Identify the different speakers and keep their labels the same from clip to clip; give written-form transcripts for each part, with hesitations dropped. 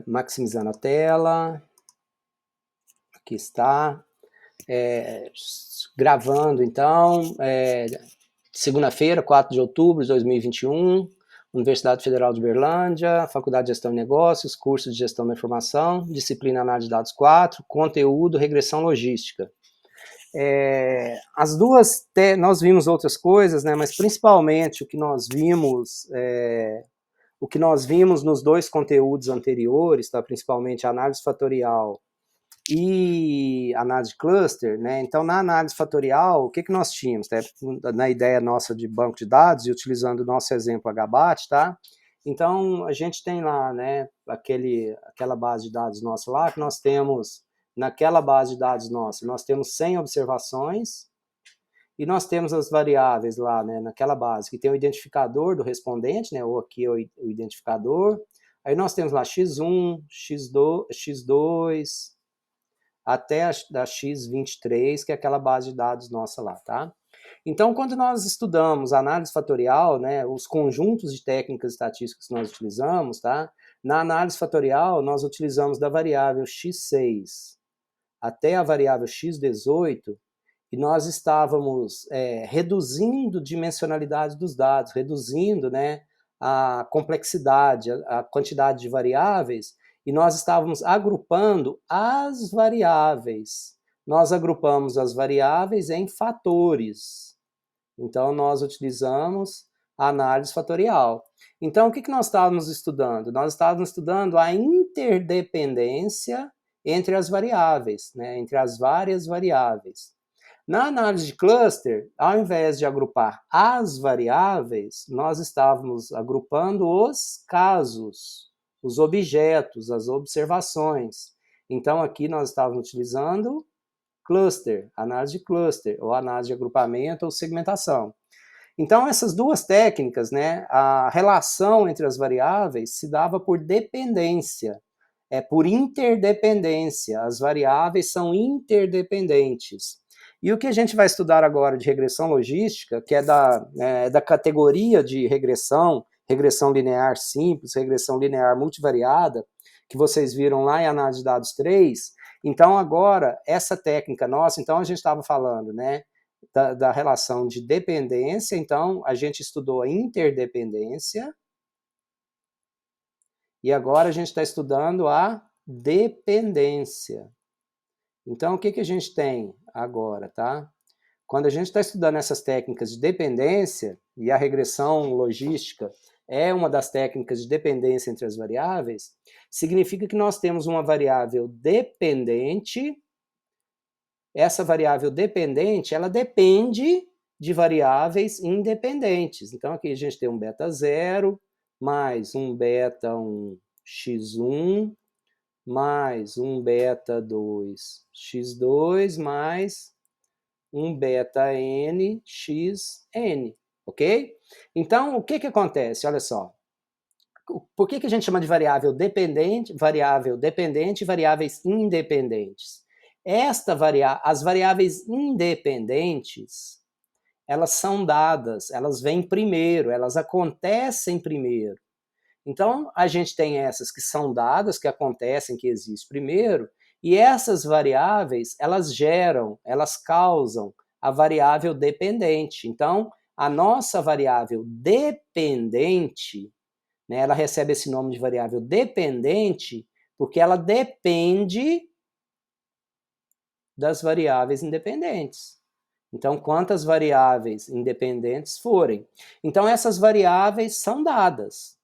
Speaker 1: Maximizando a tela, aqui está, gravando então, segunda-feira, 4 de outubro de 2021, Universidade Federal de Uberlândia, Faculdade de Gestão de Negócios, curso de Gestão da Informação, disciplina Análise de Dados 4, conteúdo, regressão logística. As duas, nós vimos outras coisas, né, mas principalmente o que nós vimos nos dois conteúdos anteriores, tá, principalmente a análise fatorial e análise de cluster, né? Então, na análise fatorial, o que nós tínhamos? Né? Na ideia nossa de banco de dados, e utilizando o nosso exemplo HBAT, tá? Então, a gente tem lá, né, aquela base de dados nossa lá, que nós temos, naquela base de dados nossa, nós temos 100 observações, e nós temos as variáveis lá, né, naquela base, que tem o identificador do respondente, né, ou aqui é o identificador, aí nós temos lá x1, x2, até a da x23, que é aquela base de dados nossa lá, tá? Então, quando nós estudamos análise fatorial, né, os conjuntos de técnicas estatísticas que nós utilizamos, tá? Na análise fatorial, nós utilizamos da variável x6 até a variável x18, e nós estávamos reduzindo dimensionalidade dos dados, reduzindo, né, a complexidade, a quantidade de variáveis, e nós estávamos agrupando as variáveis. Nós agrupamos as variáveis em fatores. Então, nós utilizamos a análise fatorial. Então, o que nós estávamos estudando? Nós estávamos estudando a interdependência entre as variáveis, né, entre as várias variáveis. Na análise de cluster, ao invés de agrupar as variáveis, nós estávamos agrupando os casos, os objetos, as observações. Então, aqui nós estávamos utilizando cluster, análise de cluster, ou análise de agrupamento ou segmentação. Então, essas duas técnicas, né, a relação entre as variáveis se dava por dependência, por interdependência. As variáveis são interdependentes. E o que a gente vai estudar agora de regressão logística, que é da categoria de regressão linear simples, regressão linear multivariada, que vocês viram lá em análise de dados 3, então agora, essa técnica nossa, então a gente estava falando, né, da relação de dependência, então a gente estudou a interdependência, e agora a gente está estudando a dependência. Então, o que a gente tem agora, tá? Quando a gente está estudando essas técnicas de dependência, e a regressão logística é uma das técnicas de dependência entre as variáveis, significa que nós temos uma variável dependente. Essa variável dependente, ela depende de variáveis independentes. Então, aqui a gente tem um beta 0, mais um beta 1 x1, mais um beta 2 x2, mais um beta n xn, ok? Então, o que acontece? Olha só. Por que a gente chama de variável dependente e variáveis independentes? As variáveis independentes, elas são dadas, elas vêm primeiro, elas acontecem primeiro. Então, a gente tem essas que são dadas, que acontecem, que existem primeiro, e essas variáveis, elas causam a variável dependente. Então, a nossa variável dependente, né, ela recebe esse nome de variável dependente porque ela depende das variáveis independentes. Então, quantas variáveis independentes forem. Então, essas variáveis são dadas.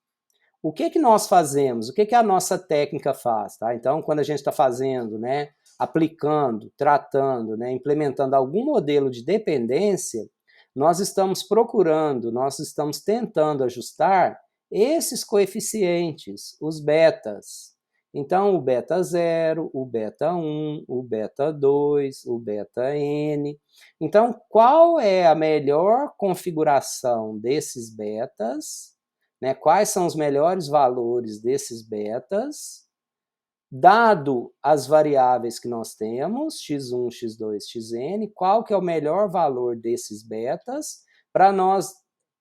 Speaker 1: O que nós fazemos? O que a nossa técnica faz? Tá? Então, quando a gente está fazendo, né, aplicando, tratando, né, implementando algum modelo de dependência, nós estamos procurando, nós estamos tentando ajustar esses coeficientes, os betas. Então, o beta 0, o beta 1, o beta 2, o beta n. Então, qual é a melhor configuração desses betas? Né, quais são os melhores valores desses betas, dado as variáveis que nós temos, x1, x2, xn, qual que é o melhor valor desses betas, para nós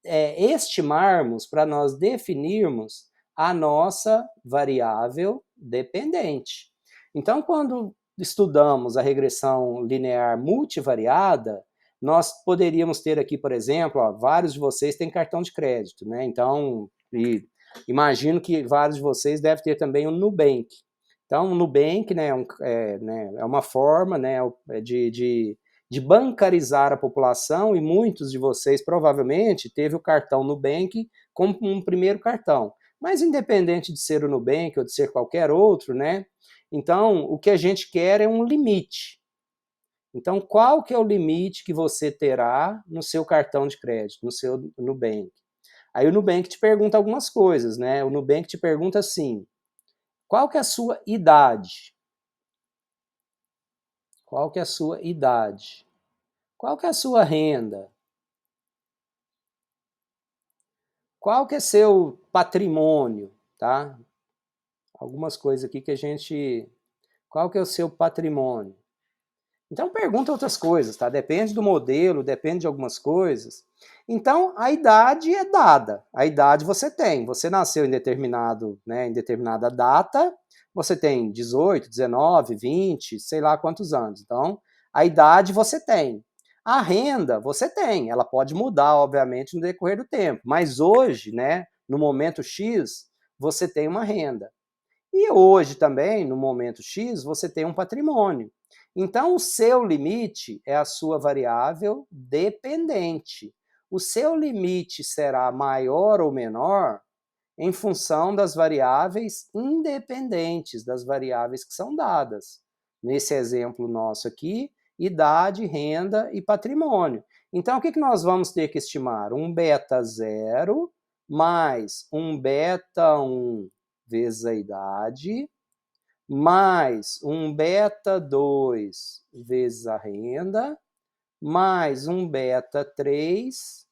Speaker 1: estimarmos, para nós definirmos a nossa variável dependente. Então, quando estudamos a regressão linear multivariada, nós poderíamos ter aqui, por exemplo, ó, vários de vocês têm cartão de crédito, né? Então, imagino que vários de vocês devem ter também o Nubank. Então, o Nubank, né, é uma forma, né, de bancarizar a população, e muitos de vocês provavelmente teve o cartão Nubank como um primeiro cartão. Mas independente de ser o Nubank ou de ser qualquer outro, né? Então, o que a gente quer é um limite. Então, qual que é o limite que você terá no seu cartão de crédito, no seu Nubank? Aí o Nubank te pergunta algumas coisas, né? O Nubank te pergunta assim, qual que é a sua idade? Qual que é a sua idade? Qual que é a sua renda? Qual que é seu patrimônio, tá? Algumas coisas aqui que a gente... Qual que é o seu patrimônio? Então pergunta outras coisas, tá? Depende do modelo, depende de algumas coisas. Então a idade é dada. A idade você tem. Você nasceu em em determinada data, você tem 18, 19, 20, sei lá quantos anos. Então a idade você tem. A renda você tem. Ela pode mudar, obviamente, no decorrer do tempo. Mas hoje, né, no momento X, você tem uma renda. E hoje também, no momento X, você tem um patrimônio. Então, o seu limite é a sua variável dependente. O seu limite será maior ou menor em função das variáveis independentes, das variáveis que são dadas. Nesse exemplo nosso aqui, idade, renda e patrimônio. Então, o que nós vamos ter que estimar? Um beta 0 mais um beta 1 vezes a idade, mais um beta 2 vezes a renda, mais um beta 3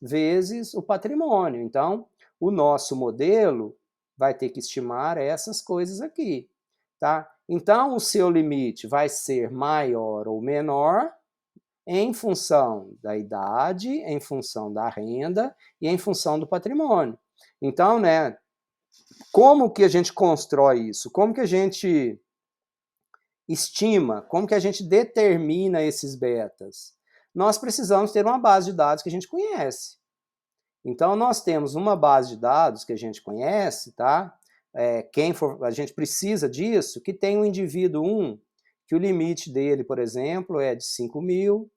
Speaker 1: vezes o patrimônio. Então, o nosso modelo vai ter que estimar essas coisas aqui, tá? Então, o seu limite vai ser maior ou menor em função da idade, em função da renda e em função do patrimônio. Então, né, como que a gente constrói isso? Como que a gente estima? Como que a gente determina esses betas? Nós precisamos ter uma base de dados que a gente conhece. Então, nós temos uma base de dados que a gente conhece, tá? A gente precisa disso, que tem um indivíduo 1, que o limite dele, por exemplo, é de 5.000,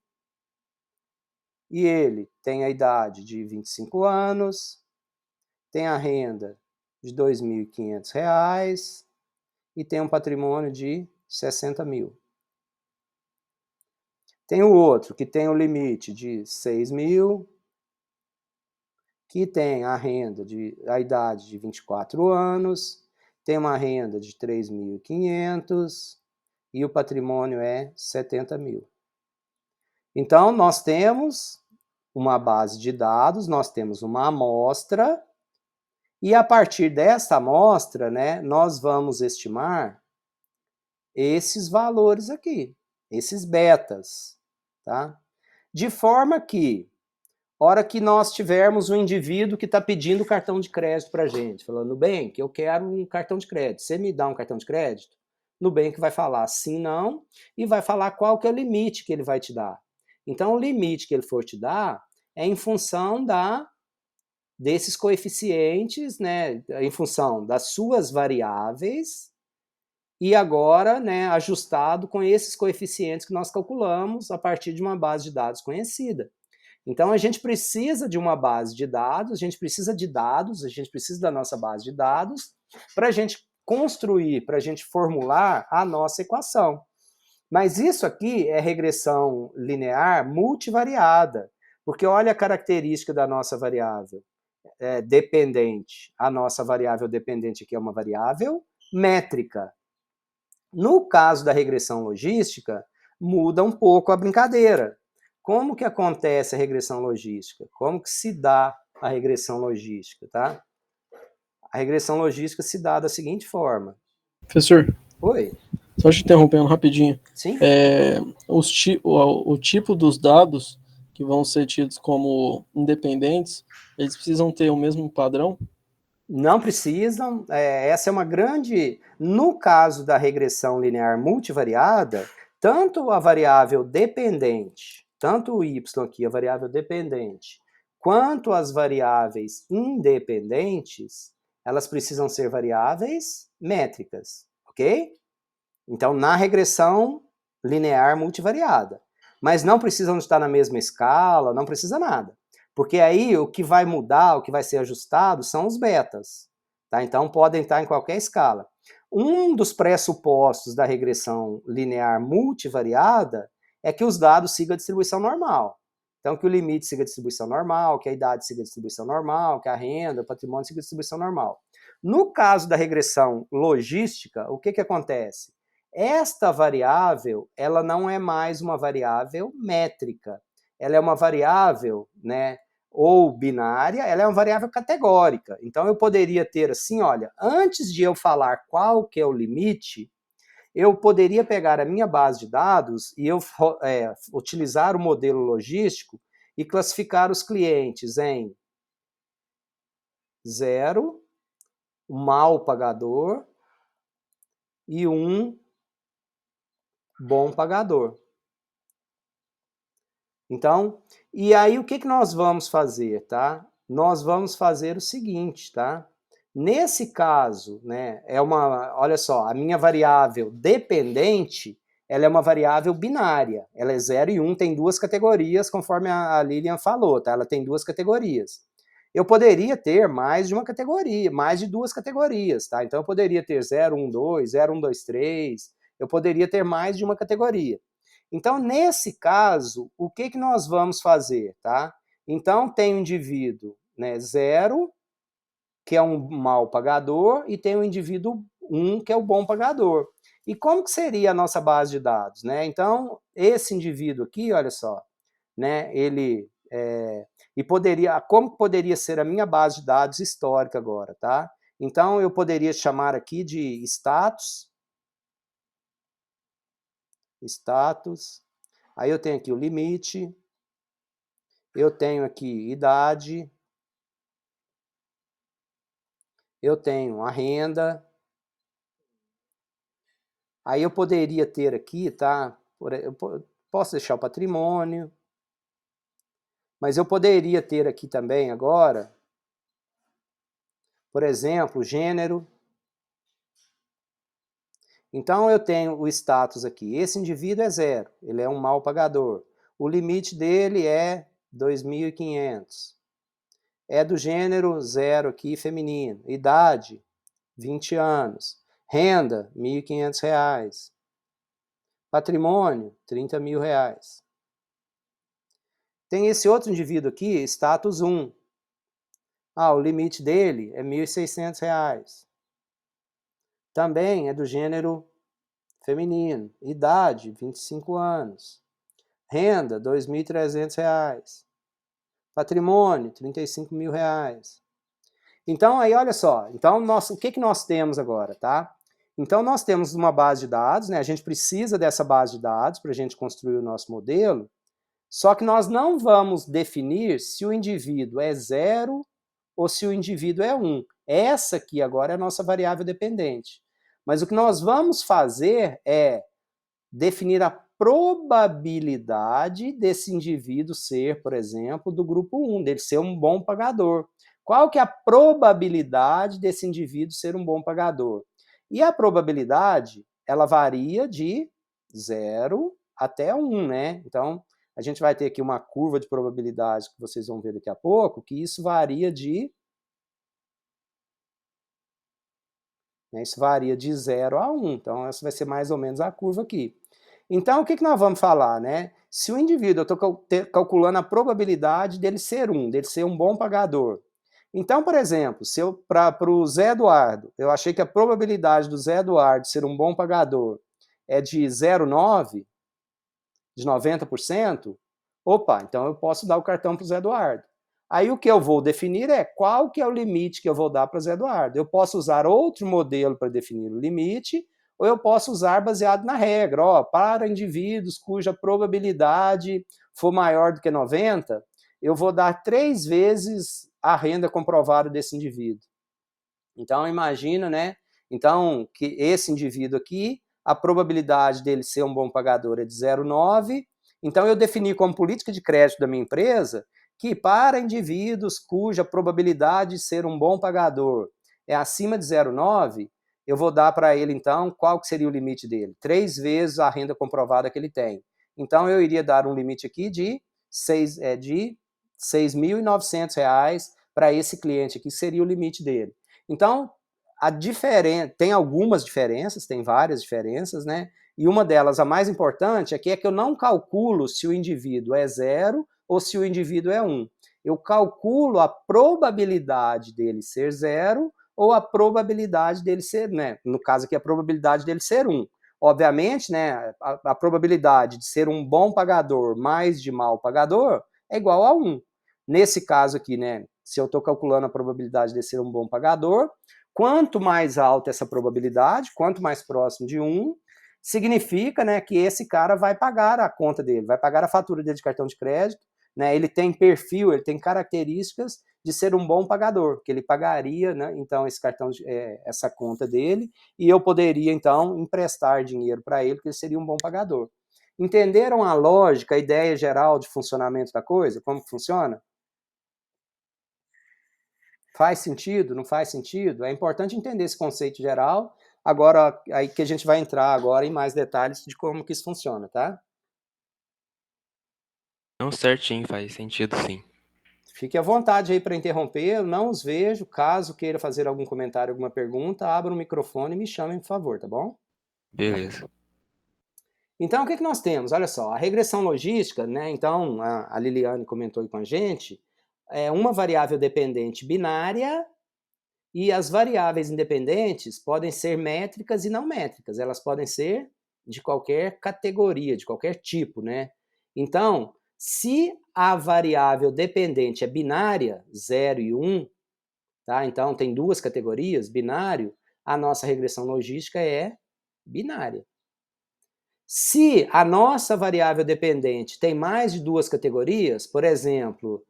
Speaker 1: e ele tem a idade de 25 anos, tem a renda de R$ 2.500 e tem um patrimônio de 60 mil. Tem o outro que tem o limite de 6.000, que tem a idade de 24 anos, tem uma renda de 3.500 e o patrimônio é 70 mil. Então, nós temos uma base de dados, nós temos uma amostra, e a partir dessa amostra, né, nós vamos estimar esses valores aqui, esses betas, tá? De forma que, hora que nós tivermos um indivíduo que está pedindo cartão de crédito para a gente, falando, Nubank, eu quero um cartão de crédito, você me dá um cartão de crédito? Nubank vai falar sim, não, e vai falar qual que é o limite que ele vai te dar. Então, o limite que ele for te dar é em função desses coeficientes, né, em função das suas variáveis, e agora, né, ajustado com esses coeficientes que nós calculamos a partir de uma base de dados conhecida. Então, a gente precisa de uma base de dados, a gente precisa de dados, a gente precisa da nossa base de dados para a gente construir, para a gente formular a nossa equação. Mas isso aqui é regressão linear multivariada, porque olha a característica da nossa variável dependente. A nossa variável dependente aqui é uma variável métrica. No caso da regressão logística, muda um pouco a brincadeira. Como que acontece a regressão logística? Como que se dá a regressão logística, tá? A regressão logística se dá da seguinte forma.
Speaker 2: Professor,
Speaker 1: Oi.
Speaker 2: só te interrompendo rapidinho.
Speaker 1: Sim?
Speaker 2: O tipo dos dados que vão ser tidos como independentes, eles precisam ter o mesmo padrão?
Speaker 1: Não precisam, essa é uma grande... No caso da regressão linear multivariada, tanto a variável dependente, tanto o y aqui, a variável dependente, quanto as variáveis independentes, elas precisam ser variáveis métricas, ok? Então, na regressão linear multivariada. Mas não precisam estar na mesma escala, não precisa nada. Porque aí o que vai mudar, o que vai ser ajustado são os betas. Tá? Então podem estar em qualquer escala. Um dos pressupostos da regressão linear multivariada é que os dados sigam a distribuição normal. Então que o limite siga a distribuição normal, que a idade siga a distribuição normal, que a renda, o patrimônio siga a distribuição normal. No caso da regressão logística, o que acontece? Esta variável, ela não é mais uma variável métrica. Ela é uma variável, né, ou binária, ela é uma variável categórica. Então eu poderia ter assim, olha, antes de eu falar qual que é o limite, eu poderia pegar a minha base de dados e eu utilizar o modelo logístico e classificar os clientes em 0, mal pagador, e 1, bom pagador. Então, e aí o que nós vamos fazer, tá? Nós vamos fazer o seguinte, tá? Nesse caso, né, olha só, a minha variável dependente, ela é uma variável binária, ela é 0 e 1, tem duas categorias, conforme a Lilian falou, tá? Ela tem duas categorias. Eu poderia ter mais de uma categoria, mais de duas categorias, tá? Então eu poderia ter 0, 1, 2, 0, 1, 2, 3, eu poderia ter mais de uma categoria. Então, nesse caso, o que nós vamos fazer, tá? Então, tem o indivíduo, né, 0, que é um mau pagador, e tem o indivíduo 1, que é o bom pagador. E como que seria a nossa base de dados, né? Então, esse indivíduo aqui, olha só, né, ele... como poderia ser a minha base de dados histórica agora, tá? Então, eu poderia chamar aqui de status, aí eu tenho aqui o limite, eu tenho aqui idade, eu tenho a renda, aí eu poderia ter aqui, tá? Eu posso deixar o patrimônio, mas eu poderia ter aqui também agora, por exemplo, gênero. Então eu tenho o status aqui, esse indivíduo é 0, ele é um mau pagador. O limite dele é 2.500. É do gênero 0 aqui, feminino. Idade, 20 anos. Renda, R$ 1.500. Patrimônio, R$ 30.000. Tem esse outro indivíduo aqui, status 1. O limite dele é R$ 1.600. Também é do gênero feminino. Idade, 25 anos. Renda, R$ 2.300. Patrimônio, R$ 35.000. Então, aí, olha só. Então, o que nós temos agora, tá? Então, nós temos uma base de dados, né? A gente precisa dessa base de dados para a gente construir o nosso modelo, só que nós não vamos definir se o indivíduo é 0 ou se o indivíduo é 1. Essa aqui agora é a nossa variável dependente. Mas o que nós vamos fazer é definir a probabilidade desse indivíduo ser, por exemplo, do grupo 1, dele ser um bom pagador. Qual que é a probabilidade desse indivíduo ser um bom pagador? E a probabilidade, ela varia de 0 até 1, né? Então, a gente vai ter aqui uma curva de probabilidade que vocês vão ver daqui a pouco, que isso varia de... Isso varia de 0 a 1. Então, essa vai ser mais ou menos a curva aqui. Então, o que nós vamos falar, né? Se o indivíduo, eu estou calculando a probabilidade dele ser 1, dele ser um bom pagador. Então, por exemplo, se eu, para o Zé Eduardo, eu achei que a probabilidade do Zé Eduardo ser um bom pagador é de 0,9, de 90%, opa, então eu posso dar o cartão para o Zé Eduardo. Aí o que eu vou definir é qual que é o limite que eu vou dar para o Zé Eduardo. Eu posso usar outro modelo para definir o limite, ou eu posso usar baseado na regra. Para indivíduos cuja probabilidade for maior do que 90, eu vou dar 3 vezes a renda comprovada desse indivíduo. Então, imagina, né? Então, que esse indivíduo aqui, a probabilidade dele ser um bom pagador é de 0,9. Então, eu defini como política de crédito da minha empresa que para indivíduos cuja probabilidade de ser um bom pagador é acima de 0,9, eu vou dar para ele, então, qual que seria o limite dele? 3 vezes a renda comprovada que ele tem. Então, eu iria dar um limite aqui de R$ 6.900 para esse cliente aqui, seria o limite dele. Então, tem algumas diferenças, tem várias diferenças, né? E uma delas, a mais importante, é que eu não calculo se o indivíduo é 0 ou se o indivíduo é 1. Eu calculo a probabilidade dele ser 0 ou a probabilidade dele ser, né? No caso aqui, a probabilidade dele ser 1. Obviamente, né, a probabilidade de ser um bom pagador mais de mau pagador é igual a 1. Nesse caso aqui, né, se eu estou calculando a probabilidade de ser um bom pagador, quanto mais alta essa probabilidade, quanto mais próximo de 1, significa, né, que esse cara vai pagar a conta dele, vai pagar a fatura dele de cartão de crédito, né, ele tem perfil, ele tem características de ser um bom pagador, que ele pagaria, né, então essa conta dele, e eu poderia então emprestar dinheiro para ele, que ele seria um bom pagador. Entenderam a lógica, a ideia geral de funcionamento da coisa, como que funciona? Faz sentido? Não faz sentido? É importante entender esse conceito geral. Agora, aí que a gente vai entrar agora em mais detalhes de como que isso funciona, tá?
Speaker 3: Não, certinho, faz sentido sim.
Speaker 1: Fique à vontade aí para interromper, eu não os vejo. Caso queira fazer algum comentário, alguma pergunta, abra o microfone e me chamem, por favor, tá bom?
Speaker 3: Beleza.
Speaker 1: Então, o que nós temos? Olha só, a regressão logística, né? Então, a Liliane comentou aí com a gente, é uma variável dependente binária. E as variáveis independentes podem ser métricas e não métricas, elas podem ser de qualquer categoria, de qualquer tipo, né? Então, se a variável dependente é binária, 0 e 1, tá? Então tem duas categorias, binário, a nossa regressão logística é binária. Se a nossa variável dependente tem mais de duas categorias, por exemplo,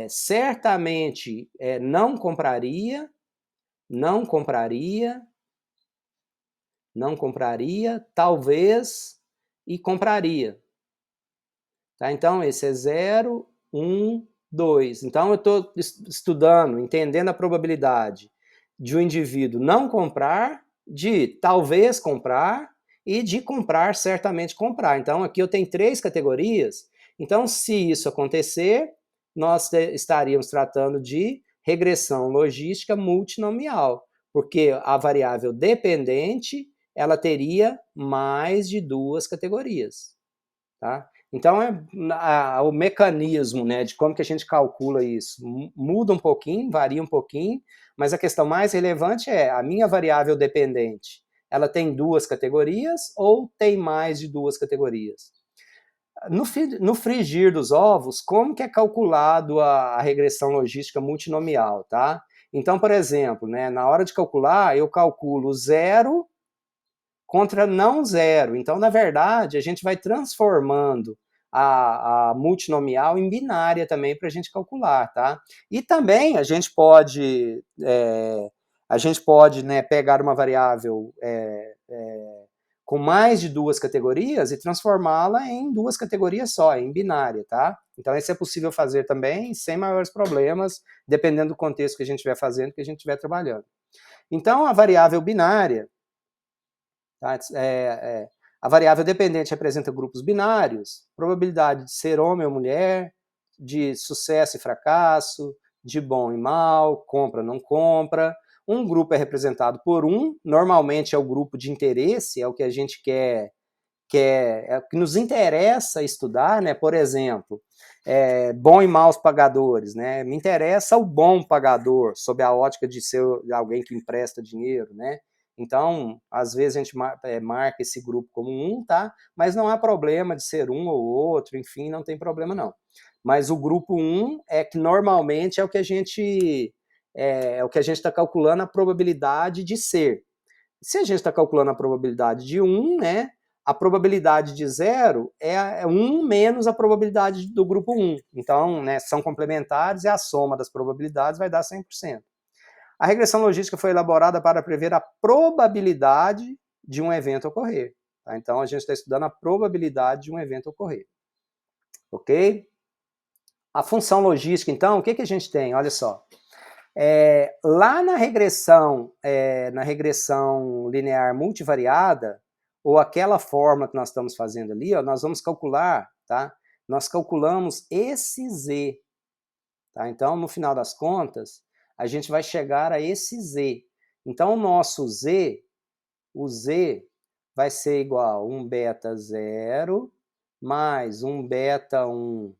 Speaker 1: certamente não compraria, não compraria, não compraria, talvez e compraria. Tá? Então, esse é 0, 1, 2. Então, eu estou estudando, entendendo a probabilidade de um indivíduo não comprar, de talvez comprar e de comprar, certamente comprar. Então, aqui eu tenho 3 categorias. Então, se isso acontecer, nós estaríamos tratando de regressão logística multinomial, porque a variável dependente, ela teria mais de 2 categorias. Tá? Então, o mecanismo, né, de como que a gente calcula isso muda um pouquinho, varia um pouquinho, mas a questão mais relevante é a minha variável dependente, ela tem 2 categorias ou tem mais de 2 categorias? No frigir dos ovos, como que é calculado a regressão logística multinomial, tá? Então, por exemplo, né, na hora de calcular, eu calculo 0 contra não 0. Então, na verdade, a gente vai transformando a multinomial em binária também para a gente calcular, tá? E também a gente pode né, pegar uma variável com mais de 2 categorias e transformá-la em 2 categorias só, em binária, tá? Então, isso é possível fazer também sem maiores problemas, dependendo do contexto que a gente estiver fazendo, que a gente estiver trabalhando. Então, a variável binária, tá? A variável dependente representa grupos binários, probabilidade de ser homem ou mulher, de sucesso e fracasso, de bom e mal, compra ou não compra. Um grupo é representado por 1, normalmente é o grupo de interesse, é o que a gente quer, é o que nos interessa estudar, né? Por exemplo, bom e maus pagadores, né? Me interessa o bom pagador, sob a ótica de ser alguém que empresta dinheiro, né? Então, às vezes a gente marca esse grupo como 1, tá? Mas não há problema de ser um ou outro, enfim, não tem problema não. Mas o grupo 1 é que normalmente é o que a gente está calculando a probabilidade de ser. Se a gente está calculando a probabilidade de 1, né? A probabilidade de 0 é 1 menos a probabilidade do grupo 1. Então, né, são complementares e a soma das probabilidades vai dar 100%. A regressão logística foi elaborada para prever a probabilidade de um evento ocorrer. Tá? Então, a gente está estudando a probabilidade de um evento ocorrer. Ok? A função logística, então, o que a gente tem? Olha só. Lá na regressão linear multivariada, ou aquela forma que nós estamos fazendo ali, ó, nós vamos calcular, tá? Nós calculamos esse Z. Tá? Então, no final das contas, a gente vai chegar a esse Z. Então, o nosso Z, o Z vai ser igual a 1 beta 0 mais 1 beta 1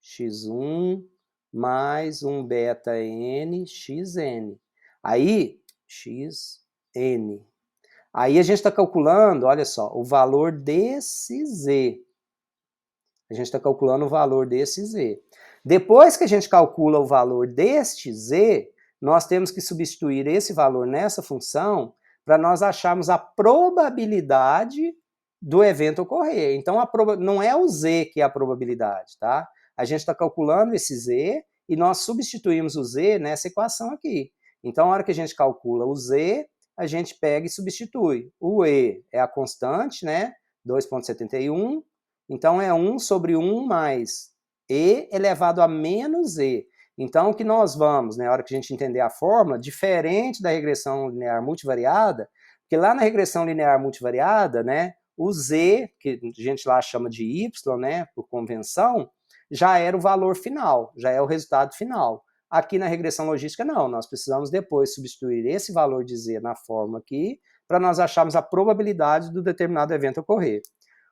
Speaker 1: x1 mais 1 beta n xn. Aí, xn. Aí a gente está calculando, olha só, o valor desse Z. A gente está calculando o valor desse Z. Depois que a gente calcula o valor deste Z, nós temos que substituir esse valor nessa função para nós acharmos a probabilidade do evento ocorrer. Então, não é o Z que é a probabilidade, tá? A gente está calculando esse Z e nós substituímos o Z nessa equação aqui. Então, na hora que a gente calcula o Z, a gente pega e substitui. O E é a constante, né? 2,71. Então, é 1 sobre 1 mais E elevado a menos E. Então, o que nós vamos, né, na hora que a gente entender a fórmula, diferente da regressão linear multivariada, porque lá na regressão linear multivariada, né, o Z, que a gente lá chama de Y, né, por convenção, já era o valor final, já é o resultado final. Aqui na regressão logística, não. Nós precisamos depois substituir esse valor de Z na fórmula aqui, para nós acharmos a probabilidade do determinado evento ocorrer.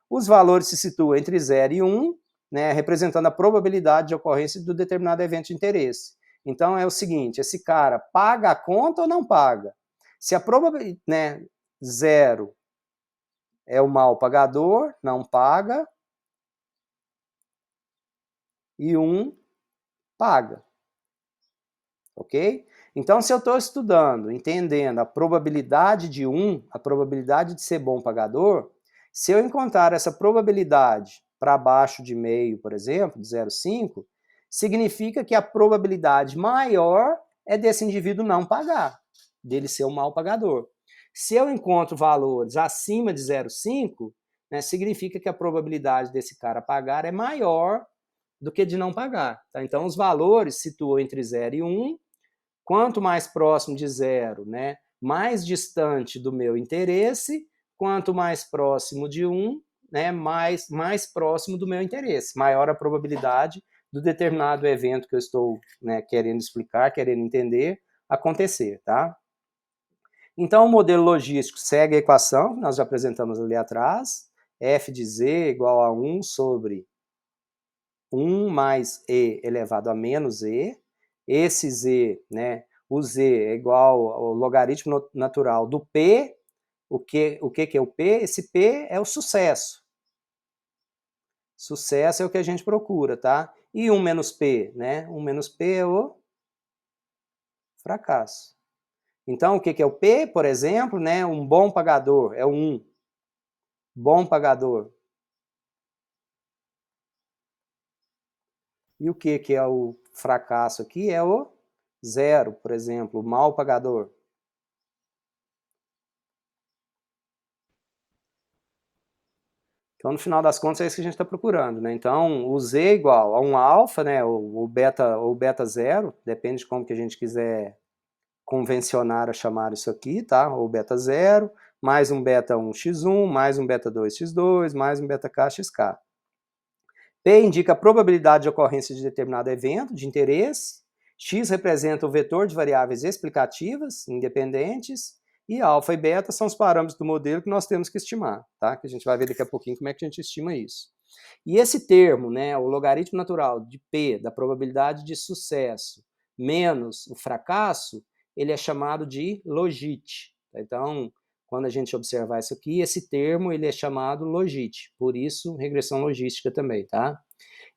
Speaker 1: Os valores se situam entre 0 e 1, né, representando a probabilidade de ocorrência do determinado evento de interesse. Então, é o seguinte, esse cara paga a conta ou não paga? Se a probabilidade, né, 0 é o mal pagador, não paga, e 1 paga. Ok? Então, se eu estou estudando, entendendo a probabilidade de 1, a probabilidade de ser bom pagador, se eu encontrar essa probabilidade para baixo de meio, por exemplo, de 0,5, significa que a probabilidade maior é desse indivíduo não pagar, dele ser um mau pagador. Se eu encontro valores acima de 0,5, né, significa que a probabilidade desse cara pagar é maior do que de não pagar. Tá? Então, os valores se situam entre 0 e 1. Quanto mais próximo de 0, né, mais distante do meu interesse. Quanto mais próximo de 1, né, mais próximo do meu interesse. Maior a probabilidade do determinado evento que eu estou, né, querendo explicar, querendo entender, acontecer. Tá? Então, o modelo logístico segue a equação que nós já apresentamos ali atrás. F de Z igual a 1 sobre 1 mais E elevado a menos E. Esse Z, né, o Z é igual ao logaritmo natural do P. O que é o P? Esse P é o sucesso. Sucesso é o que a gente procura, tá? E 1 menos P, né? 1 menos P é o fracasso. Então, o que é o P, por exemplo, né? Um bom pagador é o 1. Bom pagador. E o que é o fracasso aqui? É o 0, por exemplo, o mau pagador. Então, no final das contas, é isso que a gente está procurando, né? Então, o Z é igual a um alfa, né? Ou beta 0, depende de como que a gente quiser convencionar a chamar isso aqui, tá? Ou beta 0, mais um beta 1 x1, mais um beta 2 x2, mais um beta k xk. P indica a probabilidade de ocorrência de determinado evento de interesse, X representa o vetor de variáveis explicativas independentes, e alfa e beta são os parâmetros do modelo que nós temos que estimar, tá? Que a gente vai ver daqui a pouquinho como é que a gente estima isso. E esse termo, né, o logaritmo natural de P, da probabilidade de sucesso, menos o fracasso, ele é chamado de logit. Então, quando a gente observar isso aqui, esse termo ele é chamado logit, por isso regressão logística também, tá?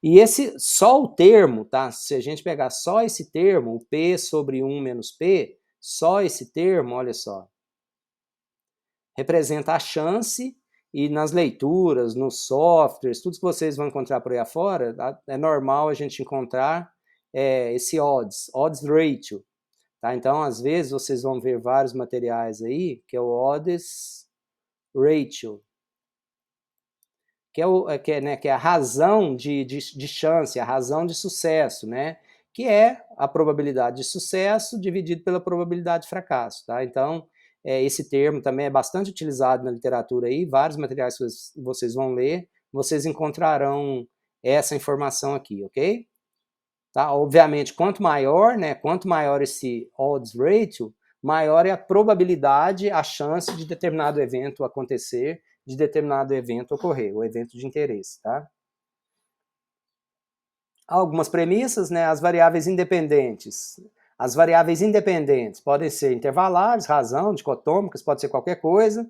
Speaker 1: E só o termo, tá? Se a gente pegar só esse termo, o P sobre 1 menos P, só esse termo, olha só, representa a chance, e nas leituras, nos softwares, tudo que vocês vão encontrar por aí afora, é normal a gente encontrar esse odds ratio, Tá? Então, às vezes, vocês vão ver vários materiais aí, que é o odds ratio, que é a razão de chance, a razão de sucesso, né? Que é a probabilidade de sucesso dividido pela probabilidade de fracasso. Tá? Então, esse termo também é bastante utilizado na literatura aí, vários materiais que vocês vão ler, vocês encontrarão essa informação aqui, ok? Tá? Obviamente, quanto maior esse odds ratio, maior é a probabilidade, a chance de determinado evento acontecer, de determinado evento ocorrer, o evento de interesse. Tá? Algumas premissas, né? As variáveis independentes. As variáveis independentes podem ser intervalares, razão, dicotômicas, pode ser qualquer coisa.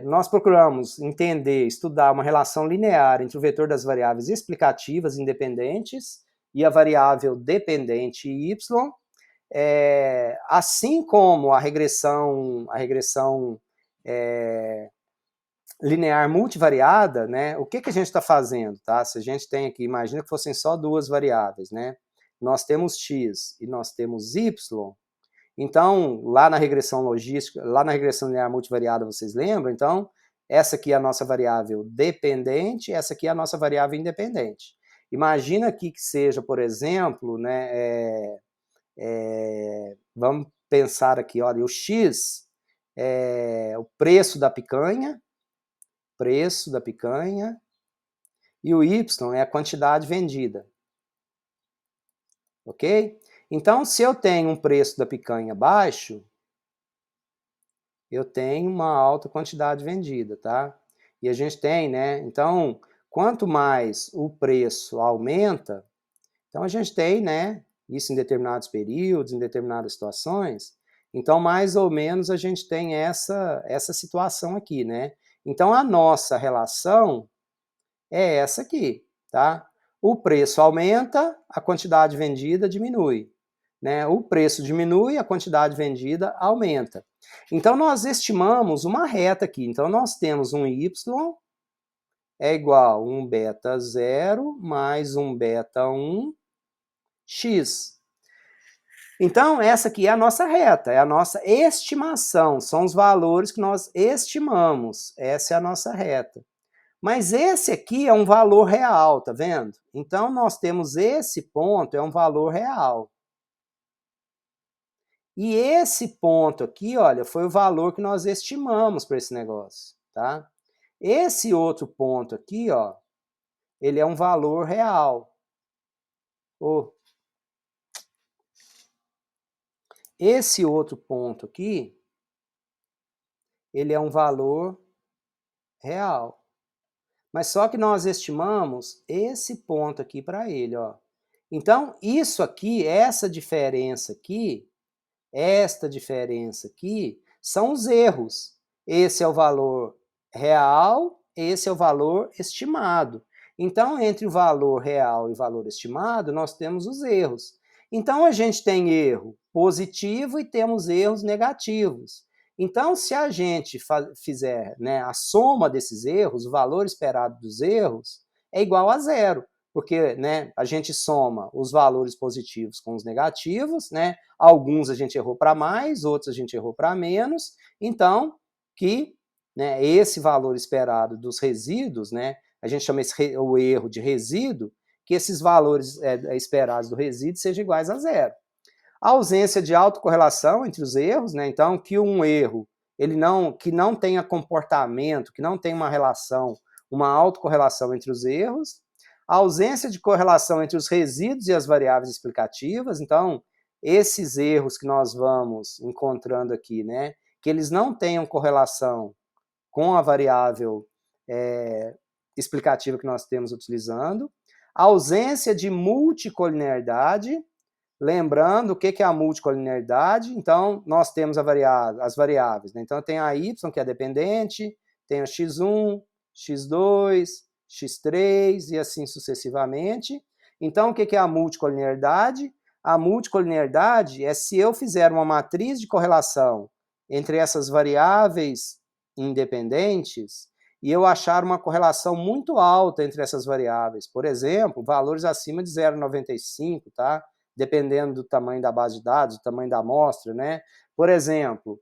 Speaker 1: Nós procuramos entender, estudar uma relação linear entre o vetor das variáveis explicativas independentes e a variável dependente y, assim como a regressão linear multivariada, né? O que a gente está fazendo, tá? Se a gente tem aqui, imagina que fossem só duas variáveis, né? Nós temos x e nós temos y. Então, lá na regressão logística, lá na regressão linear multivariada, vocês lembram? Então, essa aqui é a nossa variável dependente, essa aqui é a nossa variável independente. Imagina aqui que seja, por exemplo, né, vamos pensar aqui, olha, o x é o preço da picanha, e o y é a quantidade vendida. Ok? Então, se eu tenho um preço da picanha baixo, eu tenho uma alta quantidade vendida, tá? E a gente tem, né? Então, quanto mais o preço aumenta, então a gente tem, né? Isso em determinados períodos, em determinadas situações. Então, mais ou menos, a gente tem essa situação aqui, né? Então, a nossa relação é essa aqui, tá? O preço aumenta, a quantidade vendida diminui. Né? O preço diminui, a quantidade vendida aumenta. Então, nós estimamos uma reta aqui. Então, nós temos um y é igual a um beta 0 mais um beta 1 x. Então, essa aqui é a nossa reta, é a nossa estimação, são os valores que nós estimamos. Essa é a nossa reta. Mas esse aqui é um valor real, tá vendo? Então, nós temos esse ponto, é um valor real. E esse ponto aqui, olha, foi o valor que nós estimamos para esse negócio, tá? Esse outro ponto aqui, ó, ele é um valor real. Esse outro ponto aqui, ele é um valor real. Mas só que nós estimamos esse ponto aqui para ele, ó. Então, isso aqui, esta diferença aqui, são os erros. Esse é o valor real, esse é o valor estimado. Então, entre o valor real e o valor estimado, nós temos os erros. Então, a gente tem erro positivo e temos erros negativos. Então, se a gente fizer, né, a soma desses erros, o valor esperado dos erros é igual a zero. Porque, né, a gente soma os valores positivos com os negativos, né? Alguns a gente errou para mais, outros a gente errou para menos. Então, né, esse valor esperado dos resíduos, né, a gente chama o erro de resíduo, que esses valores esperados do resíduo sejam iguais a zero. A ausência de autocorrelação entre os erros, né, então que um erro que não tenha comportamento, que não tenha uma relação, uma autocorrelação entre os erros. A ausência de correlação entre os resíduos e as variáveis explicativas, então, esses erros que nós vamos encontrando aqui, né, que eles não tenham correlação com a variável explicativa que nós temos utilizando. A ausência de multicolinearidade, lembrando o que é a multicolinearidade, então, nós temos as variáveis, né? Então, tem a y, que é dependente, tem a x1, x2, x3 e assim sucessivamente. Então, o que é a multicolinearidade? A multicolinearidade é se eu fizer uma matriz de correlação entre essas variáveis independentes e eu achar uma correlação muito alta entre essas variáveis. Por exemplo, valores acima de 0,95, tá? dependendo do tamanho da base de dados, do tamanho da amostra, né? Por exemplo,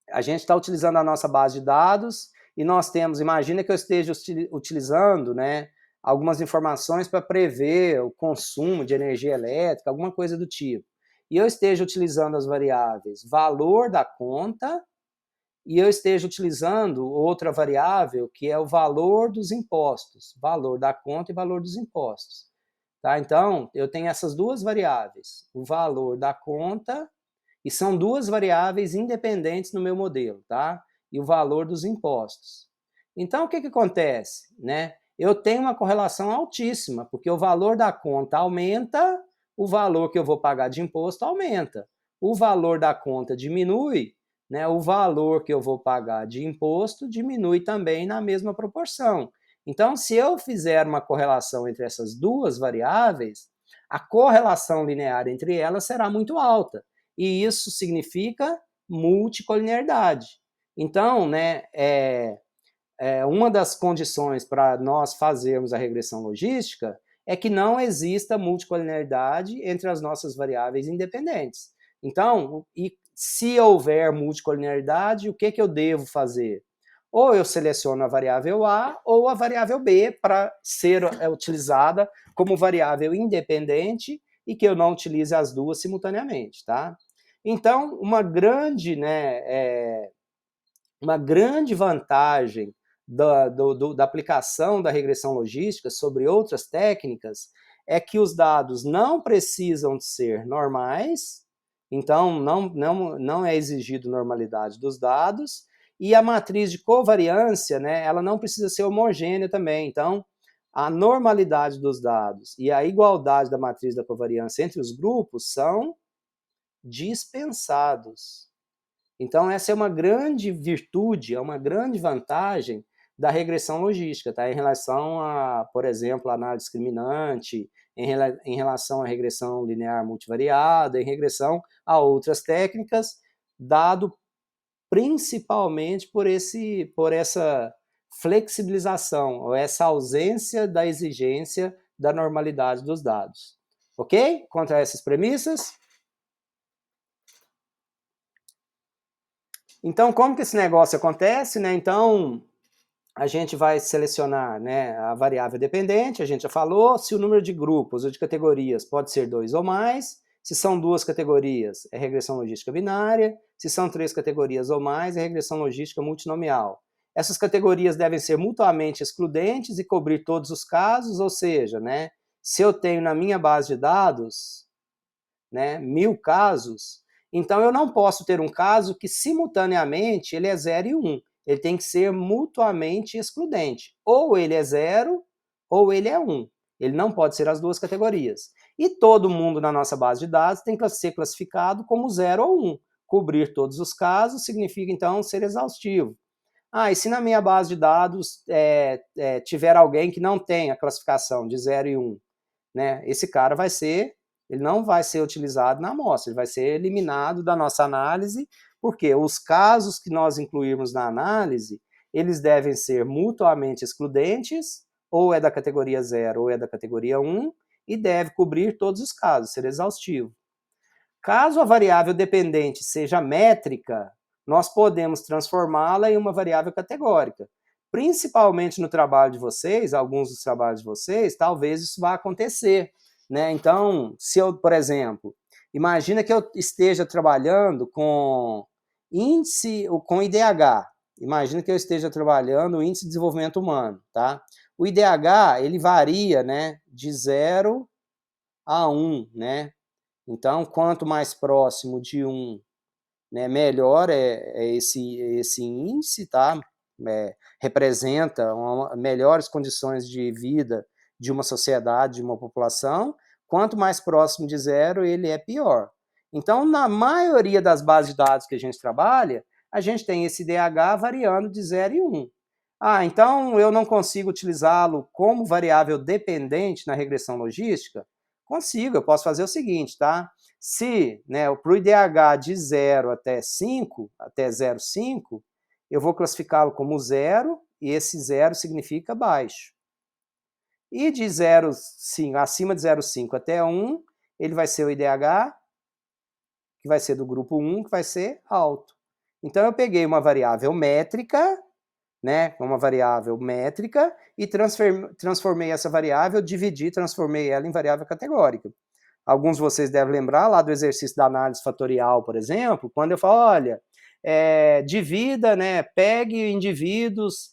Speaker 1: a gente está utilizando a nossa base de dados e nós temos, imagina que eu esteja utilizando, né, algumas informações para prever o consumo de energia elétrica, alguma coisa do tipo. E eu esteja utilizando as variáveis valor da conta e eu esteja utilizando outra variável que é o valor dos impostos, valor da conta e valor dos impostos. Tá? Então, eu tenho essas duas variáveis, o valor da conta, e são duas variáveis independentes no meu modelo, tá? E o valor dos impostos. Então, o que acontece? Né? Eu tenho uma correlação altíssima, porque o valor da conta aumenta, o valor que eu vou pagar de imposto aumenta. O valor da conta diminui, né? O valor que eu vou pagar de imposto diminui também na mesma proporção. Então, se eu fizer uma correlação entre essas duas variáveis, a correlação linear entre elas será muito alta. E isso significa multicolinearidade. Então, né, uma das condições para nós fazermos a regressão logística é que não exista multicolinearidade entre as nossas variáveis independentes. Então, se houver multicolinearidade, o que eu devo fazer? Ou eu seleciono a variável A ou a variável B para ser utilizada como variável independente e que eu não utilize as duas simultaneamente, tá? Então, uma grande vantagem da aplicação da regressão logística sobre outras técnicas é que os dados não precisam de ser normais, então não é exigido normalidade dos dados, e a matriz de covariância, né, ela não precisa ser homogênea também, então a normalidade dos dados e a igualdade da matriz da covariância entre os grupos são dispensados. Então, essa é uma grande virtude, é uma grande vantagem da regressão logística, tá? Em relação a, por exemplo, a análise discriminante, em relação à regressão linear multivariada, em regressão a outras técnicas, dado principalmente por essa flexibilização, ou essa ausência da exigência da normalidade dos dados. Ok? Contra essas premissas? Então, como que esse negócio acontece, né? Então, a gente vai selecionar, né, a variável dependente, a gente já falou, se o número de grupos ou de categorias pode ser 2 ou mais, se são 2 categorias, é regressão logística binária, se são 3 categorias ou mais, é regressão logística multinomial. Essas categorias devem ser mutuamente excludentes e cobrir todos os casos, ou seja, né, se eu tenho na minha base de dados, né, 1000 casos, então eu não posso ter um caso que simultaneamente ele é 0 e 1. Ele tem que ser mutuamente excludente. Ou ele é 0 ou ele é 1. Ele não pode ser as duas categorias. E todo mundo na nossa base de dados tem que ser classificado como 0 ou 1. Cobrir todos os casos significa, então, ser exaustivo. E se na minha base de dados tiver alguém que não tem a classificação de 0 e 1, né, esse cara ele não vai ser utilizado na amostra, ele vai ser eliminado da nossa análise, porque os casos que nós incluirmos na análise, eles devem ser mutuamente excludentes, ou é da categoria 0 ou é da categoria 1, e deve cobrir todos os casos, ser exaustivo. Caso a variável dependente seja métrica, nós podemos transformá-la em uma variável categórica. Principalmente no trabalho de vocês, alguns dos trabalhos de vocês, talvez isso vá acontecer, né? Então, se eu, por exemplo, imagina que eu esteja trabalhando com IDH. Imagina que eu esteja trabalhando o índice de desenvolvimento humano, tá? O IDH, ele varia, né, de 0 a 1, né? Então, quanto mais próximo de 1, né, melhor é esse índice, tá? Representa melhores condições de vida de uma sociedade, de uma população. Quanto mais próximo de 0, ele é pior. Então, na maioria das bases de dados que a gente trabalha, a gente tem esse DH variando de 0 e 1. Então eu não consigo utilizá-lo como variável dependente na regressão logística? Consigo, eu posso fazer o seguinte, tá? Se, né, para o IDH de 0 até 5, até 0,5, eu vou classificá-lo como 0, e esse 0 significa baixo. E de 0,5, acima de 0,5 até 1, ele vai ser o IDH, que vai ser do grupo 1, que vai ser alto. Então, eu peguei uma variável métrica, né, e transformei essa variável, transformei ela em variável categórica. Alguns de vocês devem lembrar lá do exercício da análise fatorial, por exemplo, quando eu falo, olha, divida, né, pegue indivíduos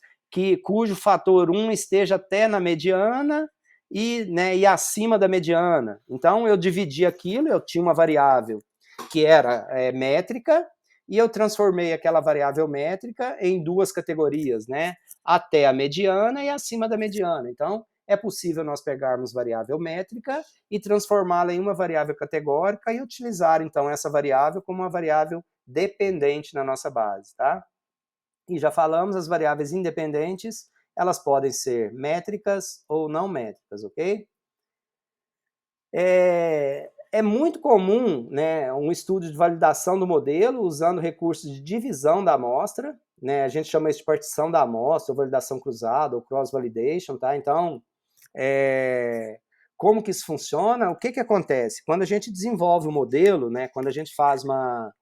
Speaker 1: cujo fator 1 esteja até na mediana e acima da mediana. Então, eu dividi aquilo, eu tinha uma variável que era métrica, e eu transformei aquela variável métrica em duas categorias, né? Até a mediana e acima da mediana. Então, é possível nós pegarmos variável métrica e transformá-la em uma variável categórica e utilizar, então, essa variável como uma variável dependente na nossa base, tá? E já falamos, as variáveis independentes, elas podem ser métricas ou não métricas, ok? É muito comum, né, um estudo de validação do modelo usando recursos de divisão da amostra, né, a gente chama isso de partição da amostra, ou validação cruzada, ou cross-validation, tá? Então, como que isso funciona? O que que acontece? Quando a gente desenvolve o modelo, né, quando a gente faz uma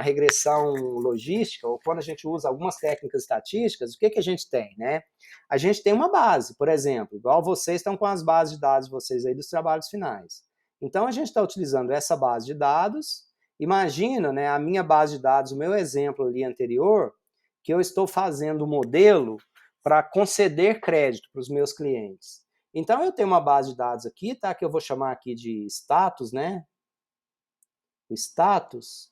Speaker 1: regressão logística, ou quando a gente usa algumas técnicas estatísticas, o que que a gente tem, né? A gente tem uma base, por exemplo, igual vocês estão com as bases de dados de vocês aí dos trabalhos finais. Então, a gente está utilizando essa base de dados. Imagina, né, a minha base de dados, o meu exemplo ali anterior, que eu estou fazendo um modelo para conceder crédito para os meus clientes. Então, eu tenho uma base de dados aqui, tá, que eu vou chamar aqui de status, né? O status.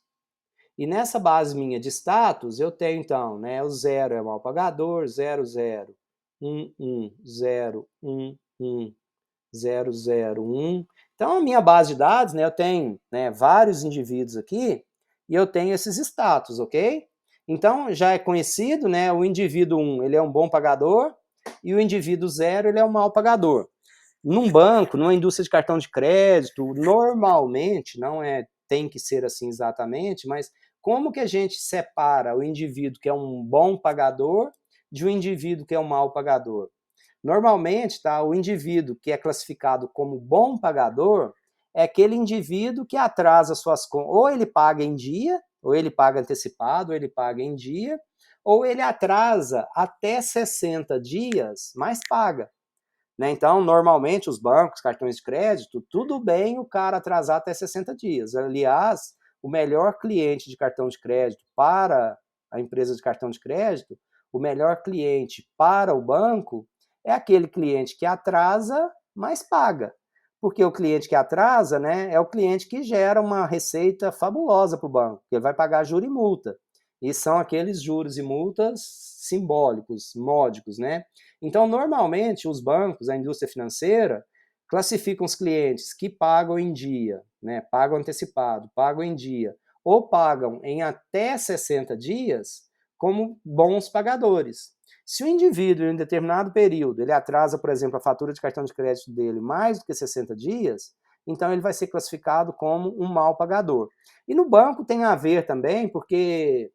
Speaker 1: E nessa base minha de status, eu tenho, então, né, o 0 é o mal pagador, 0, 0, 1, 1, 0, 1, 1, 0, 0, 1. Então, a minha base de dados, né, eu tenho, né, vários indivíduos aqui, e eu tenho esses status, ok? Então, já é conhecido, né, o indivíduo 1, ele é um bom pagador, e o indivíduo 0, ele é um mau pagador. Num banco, numa indústria de cartão de crédito, normalmente, não tem que ser assim exatamente, mas como que a gente separa o indivíduo que é um bom pagador de um indivíduo que é um mau pagador? Normalmente, tá, o indivíduo que é classificado como bom pagador é aquele indivíduo que atrasa suas contas, ou ele paga em dia, ou ele paga antecipado, ou ele paga em dia, ou ele atrasa até 60 dias, mas paga. Né? Então, normalmente, os bancos, cartões de crédito, tudo bem o cara atrasar até 60 dias. Aliás, o melhor cliente de cartão de crédito para a empresa de cartão de crédito, o melhor cliente para o banco é aquele cliente que atrasa, mas paga. Porque o cliente que atrasa, né, é o cliente que gera uma receita fabulosa para o banco, que ele vai pagar juros e multa. E são aqueles juros e multas simbólicos, módicos, né? Então, normalmente, os bancos, a indústria financeira, classificam os clientes que pagam em dia, né, pagam antecipado, pagam em dia, ou pagam em até 60 dias, como bons pagadores. Se o indivíduo, em um determinado período, ele atrasa, por exemplo, a fatura de cartão de crédito dele mais do que 60 dias, então ele vai ser classificado como um mau pagador. E no banco tem a ver também, porque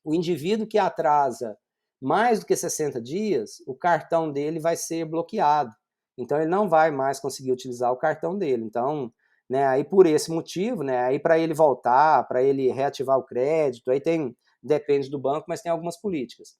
Speaker 1: o indivíduo que atrasa mais do que 60 dias, o cartão dele vai ser bloqueado. Então, ele não vai mais conseguir utilizar o cartão dele. Então, né, aí por esse motivo, né, aí para ele voltar, para ele reativar o crédito, aí depende do banco, mas tem algumas políticas.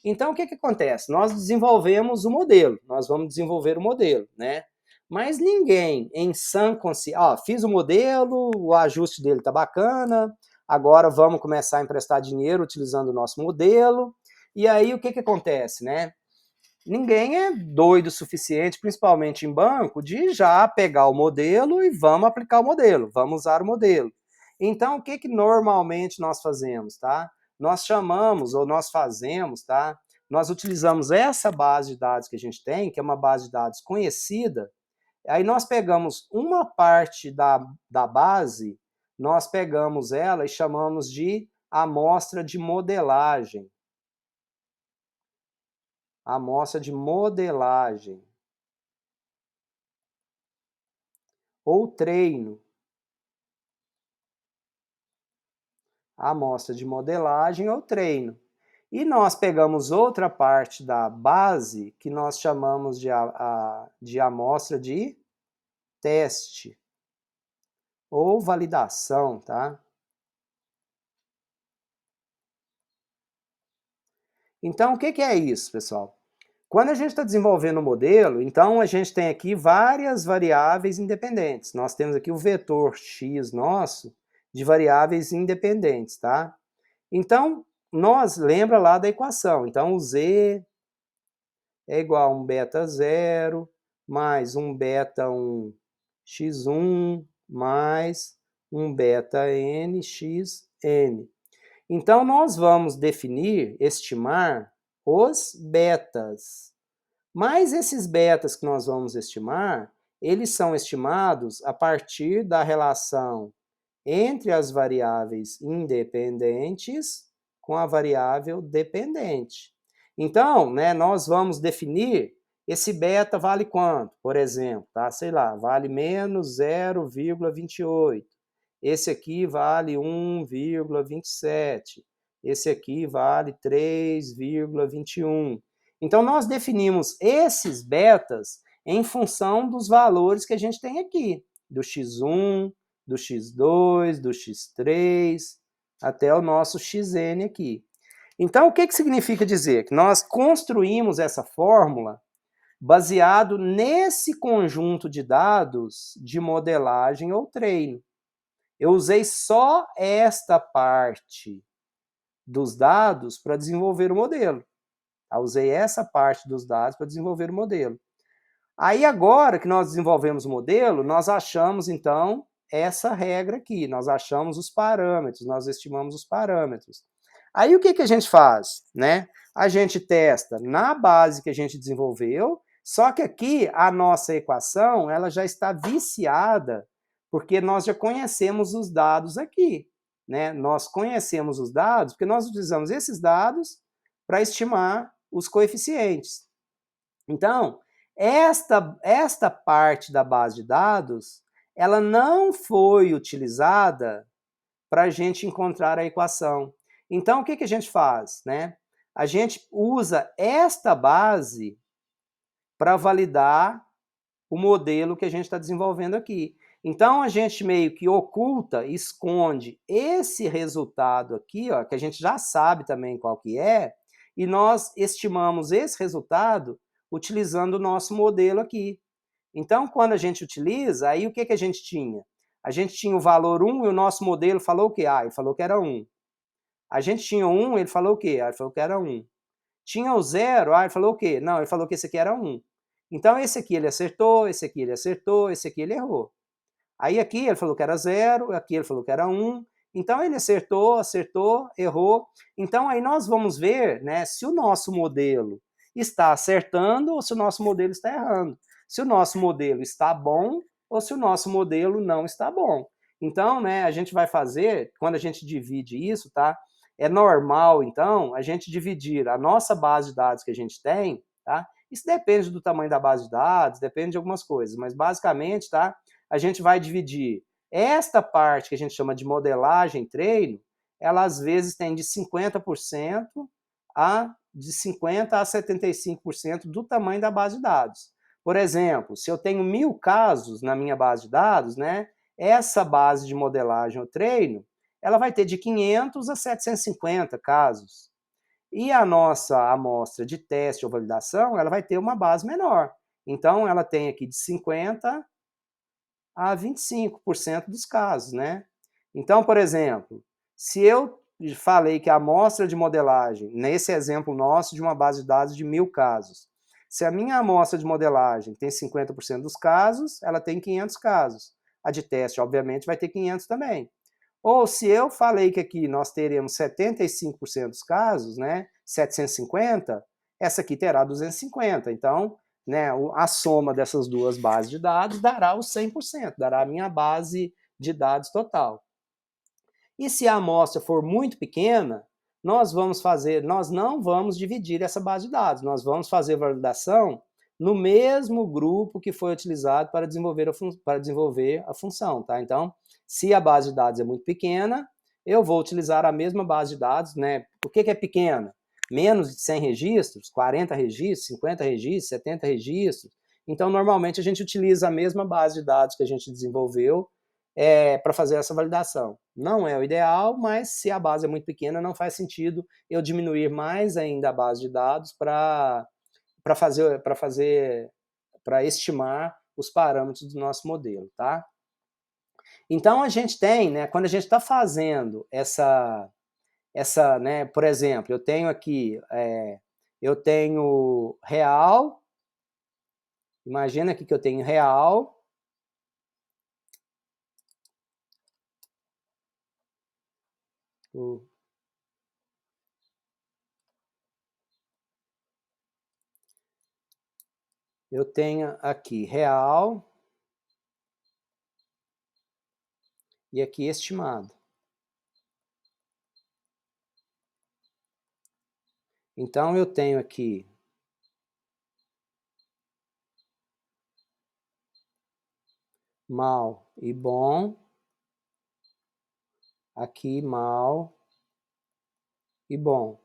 Speaker 1: Então, o que acontece? Nós desenvolvemos o modelo, nós vamos desenvolver o modelo, né? Mas ninguém em sã consciência, fiz o modelo, o ajuste dele tá bacana, agora vamos começar a emprestar dinheiro utilizando o nosso modelo. E aí o que acontece, né? Ninguém é doido o suficiente, principalmente em banco, de já pegar o modelo e vamos aplicar o modelo, vamos usar o modelo. Então, o que normalmente nós fazemos, tá? Nós chamamos ou nós fazemos, tá? Nós utilizamos essa base de dados que a gente tem, que é uma base de dados conhecida, aí nós pegamos uma parte da base, nós pegamos ela e chamamos de amostra de modelagem. Amostra de modelagem. Ou treino. Amostra de modelagem ou treino. E nós pegamos outra parte da base que nós chamamos de amostra de teste ou validação, tá? Então, o que é isso, pessoal? Quando a gente está desenvolvendo o modelo, então a gente tem aqui várias variáveis independentes. Nós temos aqui o vetor x nosso de variáveis independentes, tá? Então, lembra lá da equação. Então, o z é igual a um beta 0 mais um beta 1 x1 mais um beta n xn. Então, nós vamos estimar os betas. Mas esses betas que nós vamos estimar, eles são estimados a partir da relação entre as variáveis independentes com a variável dependente. Então, né, nós vamos definir esse beta vale quanto, por exemplo, tá? Sei lá, vale menos 0,28. Esse aqui vale 1,27. Esse aqui vale 3,21. Então, nós definimos esses betas em função dos valores que a gente tem aqui, do x1, do x2, do x3, até o nosso xn aqui. Então, o que significa dizer? Que nós construímos essa fórmula baseado nesse conjunto de dados de modelagem ou treino. Eu usei só esta parte dos dados para desenvolver o modelo. Eu usei essa parte dos dados para desenvolver o modelo. Aí agora que nós desenvolvemos o modelo, nós achamos então essa regra aqui, nós achamos os parâmetros, nós estimamos os parâmetros. Aí o que a gente faz? Né? A gente testa na base que a gente desenvolveu, só que aqui a nossa equação ela já está viciada, porque nós já conhecemos os dados aqui. Né? Nós conhecemos os dados porque nós utilizamos esses dados para estimar os coeficientes. Então, esta parte da base de dados, ela não foi utilizada para a gente encontrar a equação. Então, o que a gente faz? Né? A gente usa esta base para validar o modelo que a gente está desenvolvendo aqui. Então, a gente meio que oculta, esconde esse resultado aqui, ó, que a gente já sabe também qual que é, e nós estimamos esse resultado utilizando o nosso modelo aqui. Então, quando a gente utiliza, aí o que a gente tinha? A gente tinha o valor 1 e o nosso modelo falou o quê? Ah, ele falou que era 1. A gente tinha o 1, ele falou o quê? Ah, ele falou que era 1. Tinha o 0, ah, ele falou o quê? Não, ele falou que esse aqui era 1. Então, esse aqui ele acertou, esse aqui ele acertou, esse aqui ele errou. Aí aqui ele falou que era 0, aqui ele falou que era 1. Então, ele acertou, errou. Então, aí nós vamos ver, né, se o nosso modelo está acertando ou se o nosso modelo está errando. Se o nosso modelo está bom ou se o nosso modelo não está bom. Então, né, a gente vai fazer, quando a gente divide isso, tá? É normal, então, a gente dividir a nossa base de dados que a gente tem, tá? Isso depende do tamanho da base de dados, depende de algumas coisas, mas basicamente, tá? A gente vai dividir esta parte que a gente chama de modelagem treino, ela às vezes tem de 50% de 50% a 75% do tamanho da base de dados. Por exemplo, se eu tenho 1000 casos na minha base de dados, né, essa base de modelagem ou treino, ela vai ter de 500 a 750 casos. E a nossa amostra de teste ou validação, ela vai ter uma base menor. Então, ela tem aqui de 50% a 25% dos casos, né? Então, por exemplo, se eu falei que a amostra de modelagem, nesse exemplo nosso de uma base de dados de 1000 casos, se a minha amostra de modelagem tem 50% dos casos, ela tem 500 casos. A de teste, obviamente, vai ter 500 também. Ou se eu falei que aqui nós teremos 75% dos casos, né, 750, essa aqui terá 250. Então, né, a soma dessas duas bases de dados dará os 100%, dará a minha base de dados total. E se a amostra for muito pequena, nós não vamos dividir essa base de dados, nós vamos fazer validação no mesmo grupo que foi utilizado para desenvolver a função, tá? Então, se a base de dados é muito pequena, eu vou utilizar a mesma base de dados, né? Por que é pequena? Menos de 100 registros, 40 registros, 50 registros, 70 registros. Então, normalmente, a gente utiliza a mesma base de dados que a gente desenvolveu para fazer essa validação. Não é o ideal, mas se a base é muito pequena, não faz sentido eu diminuir mais ainda a base de dados para estimar os parâmetros do nosso modelo, tá? Então, a gente tem, né, quando a gente está fazendo né, por exemplo, eu tenho aqui, eu tenho real, imagina aqui que eu tenho real, eu tenho aqui real e aqui estimado. Então, eu tenho aqui mal e bom, aqui mal e bom.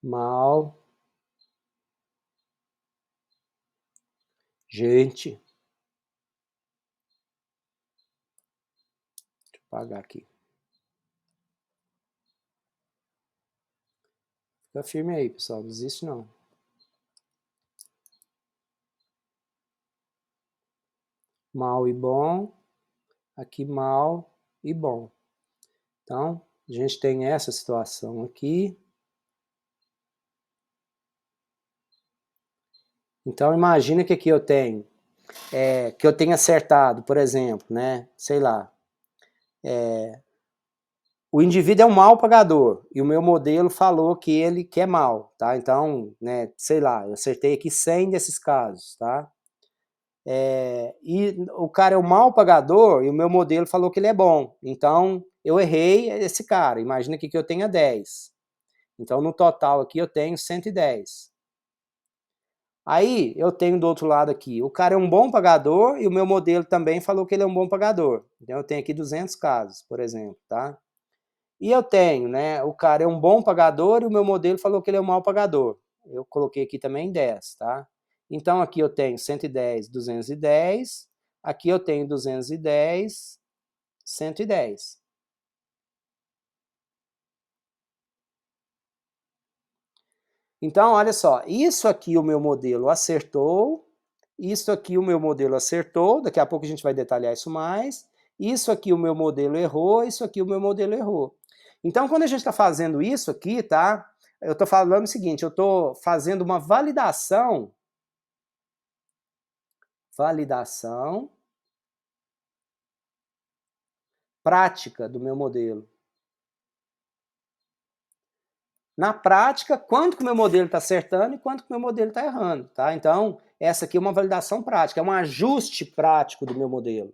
Speaker 1: Mal. Gente. Deixa eu apagar aqui. Fica firme aí, pessoal. Não desiste, não. Mal e bom. Aqui mal e bom. Então, a gente tem essa situação aqui. Então, imagina que aqui eu tenho, que eu tenho acertado, por exemplo, né? Sei lá. O indivíduo é um mau pagador e o meu modelo falou que ele é mau, tá? Então, né, sei lá, eu acertei aqui 100 desses casos, tá? E o cara é um mau pagador e o meu modelo falou que ele é bom. Então, eu errei esse cara. Imagina aqui que eu tenha 10. Então, no total aqui eu tenho 110. Aí, eu tenho do outro lado aqui, o cara é um bom pagador e o meu modelo também falou que ele é um bom pagador. Então, eu tenho aqui 200 casos, por exemplo, tá? E eu tenho, né, o cara é um bom pagador e o meu modelo falou que ele é um mau pagador. Eu coloquei aqui também 10, tá? Então, aqui eu tenho 110, 210. Aqui eu tenho 210, 110. Então, olha só, isso aqui o meu modelo acertou, isso aqui o meu modelo acertou, daqui a pouco a gente vai detalhar isso mais, isso aqui o meu modelo errou, isso aqui o meu modelo errou. Então, quando a gente está fazendo isso aqui, tá? Eu estou falando o seguinte, eu estou fazendo uma validação prática do meu modelo. Na prática, quanto que o meu modelo está acertando e quanto que o meu modelo está errando, tá? Então, essa aqui é uma validação prática, é um ajuste prático do meu modelo.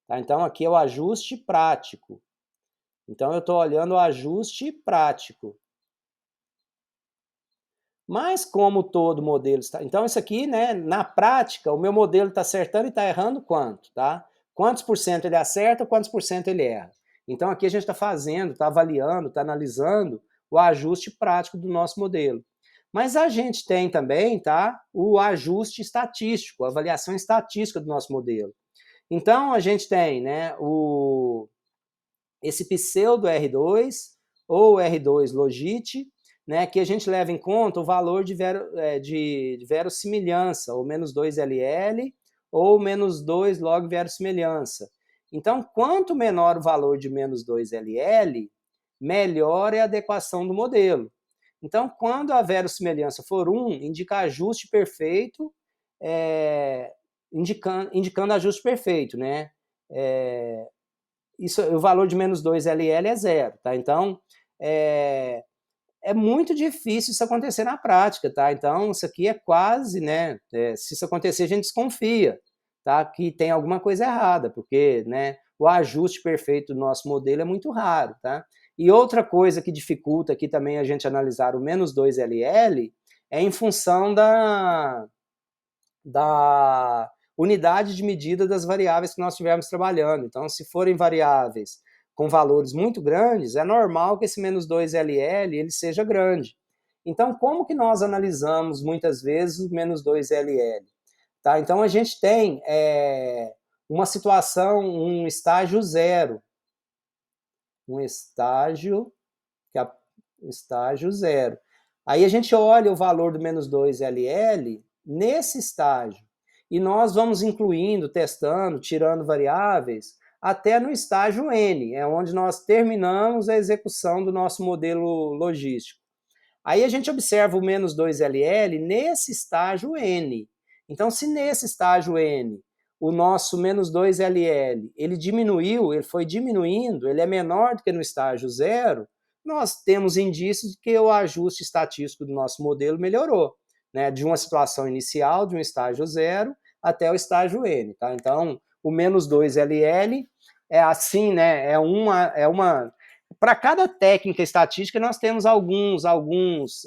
Speaker 1: Tá? Então, aqui é o ajuste prático. Então, eu estou olhando o ajuste prático. Mas como todo modelo está... Então, isso aqui, né, na prática, o meu modelo está acertando e está errando quanto, tá? Quantos por cento ele acerta, quantos por cento ele erra. Então, aqui a gente está fazendo, está avaliando, está analisando o ajuste prático do nosso modelo. Mas a gente tem também, tá, o ajuste estatístico, a avaliação estatística do nosso modelo. Então, a gente tem, né, esse pseudo R2 ou R2 Logit, né, que a gente leva em conta o valor de verossimilhança, ou menos 2LL, ou menos 2 log verossimilhança. Então, quanto menor o valor de menos 2LL, melhor é a adequação do modelo. Então, quando a verossimilhança for 1, indica ajuste perfeito, indicando ajuste perfeito, né? Isso, o valor de menos 2LL é 0, tá? Então, é muito difícil isso acontecer na prática, tá? Então, isso aqui é quase, né? Se isso acontecer, a gente desconfia, tá? Que tem alguma coisa errada, porque, né, o ajuste perfeito do nosso modelo é muito raro, tá? E outra coisa que dificulta aqui também a gente analisar o menos 2LL é em função unidade de medida das variáveis que nós estivermos trabalhando. Então, se forem variáveis com valores muito grandes, é normal que esse menos 2LL ele seja grande. Então, como que nós analisamos muitas vezes o menos 2LL? Tá? Então, a gente tem uma situação, um estágio zero. Um estágio zero. Aí a gente olha o valor do menos 2LL nesse estágio. E nós vamos incluindo, testando, tirando variáveis, até no estágio N, é onde nós terminamos a execução do nosso modelo logístico. Aí a gente observa o menos 2LL nesse estágio N. Então, se nesse estágio N o nosso menos 2LL, ele diminuiu, ele foi diminuindo, ele é menor do que no estágio 0, nós temos indícios de que o ajuste estatístico do nosso modelo melhorou, né? De uma situação inicial, de um estágio 0, até o estágio N. Tá? Então, o menos 2LL é assim, né? Para cada técnica estatística, nós temos algumas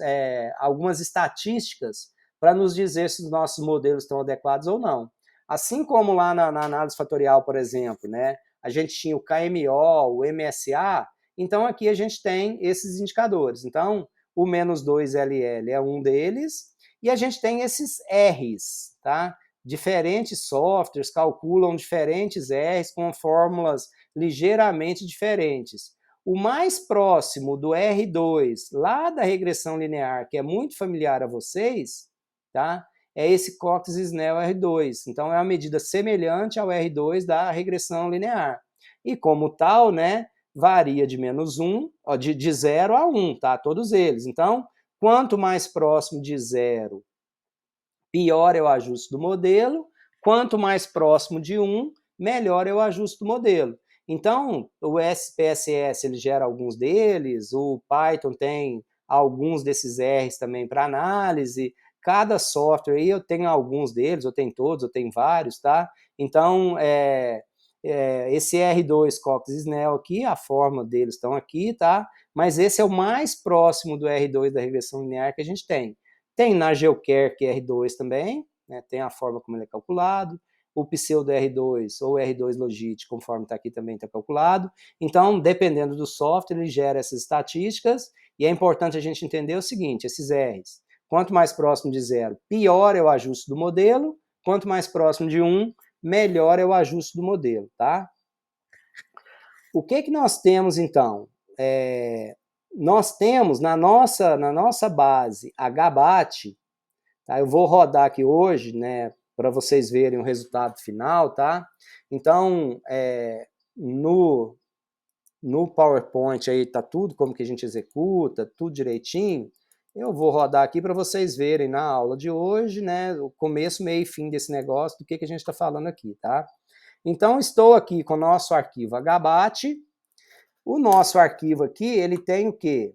Speaker 1: estatísticas para nos dizer se os nossos modelos estão adequados ou não. Assim como lá na análise fatorial, por exemplo, né, a gente tinha o KMO, o MSA, então aqui a gente tem esses indicadores. Então, o menos 2LL é um deles, e a gente tem esses R's, tá? Diferentes softwares calculam diferentes R's com fórmulas ligeiramente diferentes. O mais próximo do R2, lá da regressão linear, que é muito familiar a vocês, tá? É esse Cox-Snell R2. Então, é uma medida semelhante ao R2 da regressão linear. E como tal, né, varia de menos 1, de 0 a 1, tá? Todos eles. Então, quanto mais próximo de 0, pior é o ajuste do modelo. Quanto mais próximo de 1, melhor é o ajuste do modelo. Então, o SPSS ele gera alguns deles, o Python tem alguns desses R's também para análise. Cada software aí eu tenho alguns deles, eu tenho todos, eu tenho vários, tá? Então, esse R2 Cox-Snell aqui, a fórmula deles estão aqui, tá? Mas esse é o mais próximo do R2 da regressão linear que a gente tem. Tem na GeoCare que é R2 também, né? Tem a forma como ele é calculado. O pseudo R2 ou R2 Logit, conforme está aqui, também está calculado. Então, dependendo do software, ele gera essas estatísticas, e é importante a gente entender o seguinte, esses R's. Quanto mais próximo de 0, pior é o ajuste do modelo. Quanto mais próximo de 1, melhor é o ajuste do modelo, tá? O que nós temos, então? Nós temos na nossa base HBAT, tá? Eu vou rodar aqui hoje, né, para vocês verem o resultado final, tá? Então, no PowerPoint aí tá tudo como que a gente executa, tudo direitinho. Eu vou rodar aqui para vocês verem na aula de hoje, né, o começo, meio e fim desse negócio, do que a gente está falando aqui, tá? Então, estou aqui com o nosso arquivo HBAT. O nosso arquivo aqui, ele tem o quê?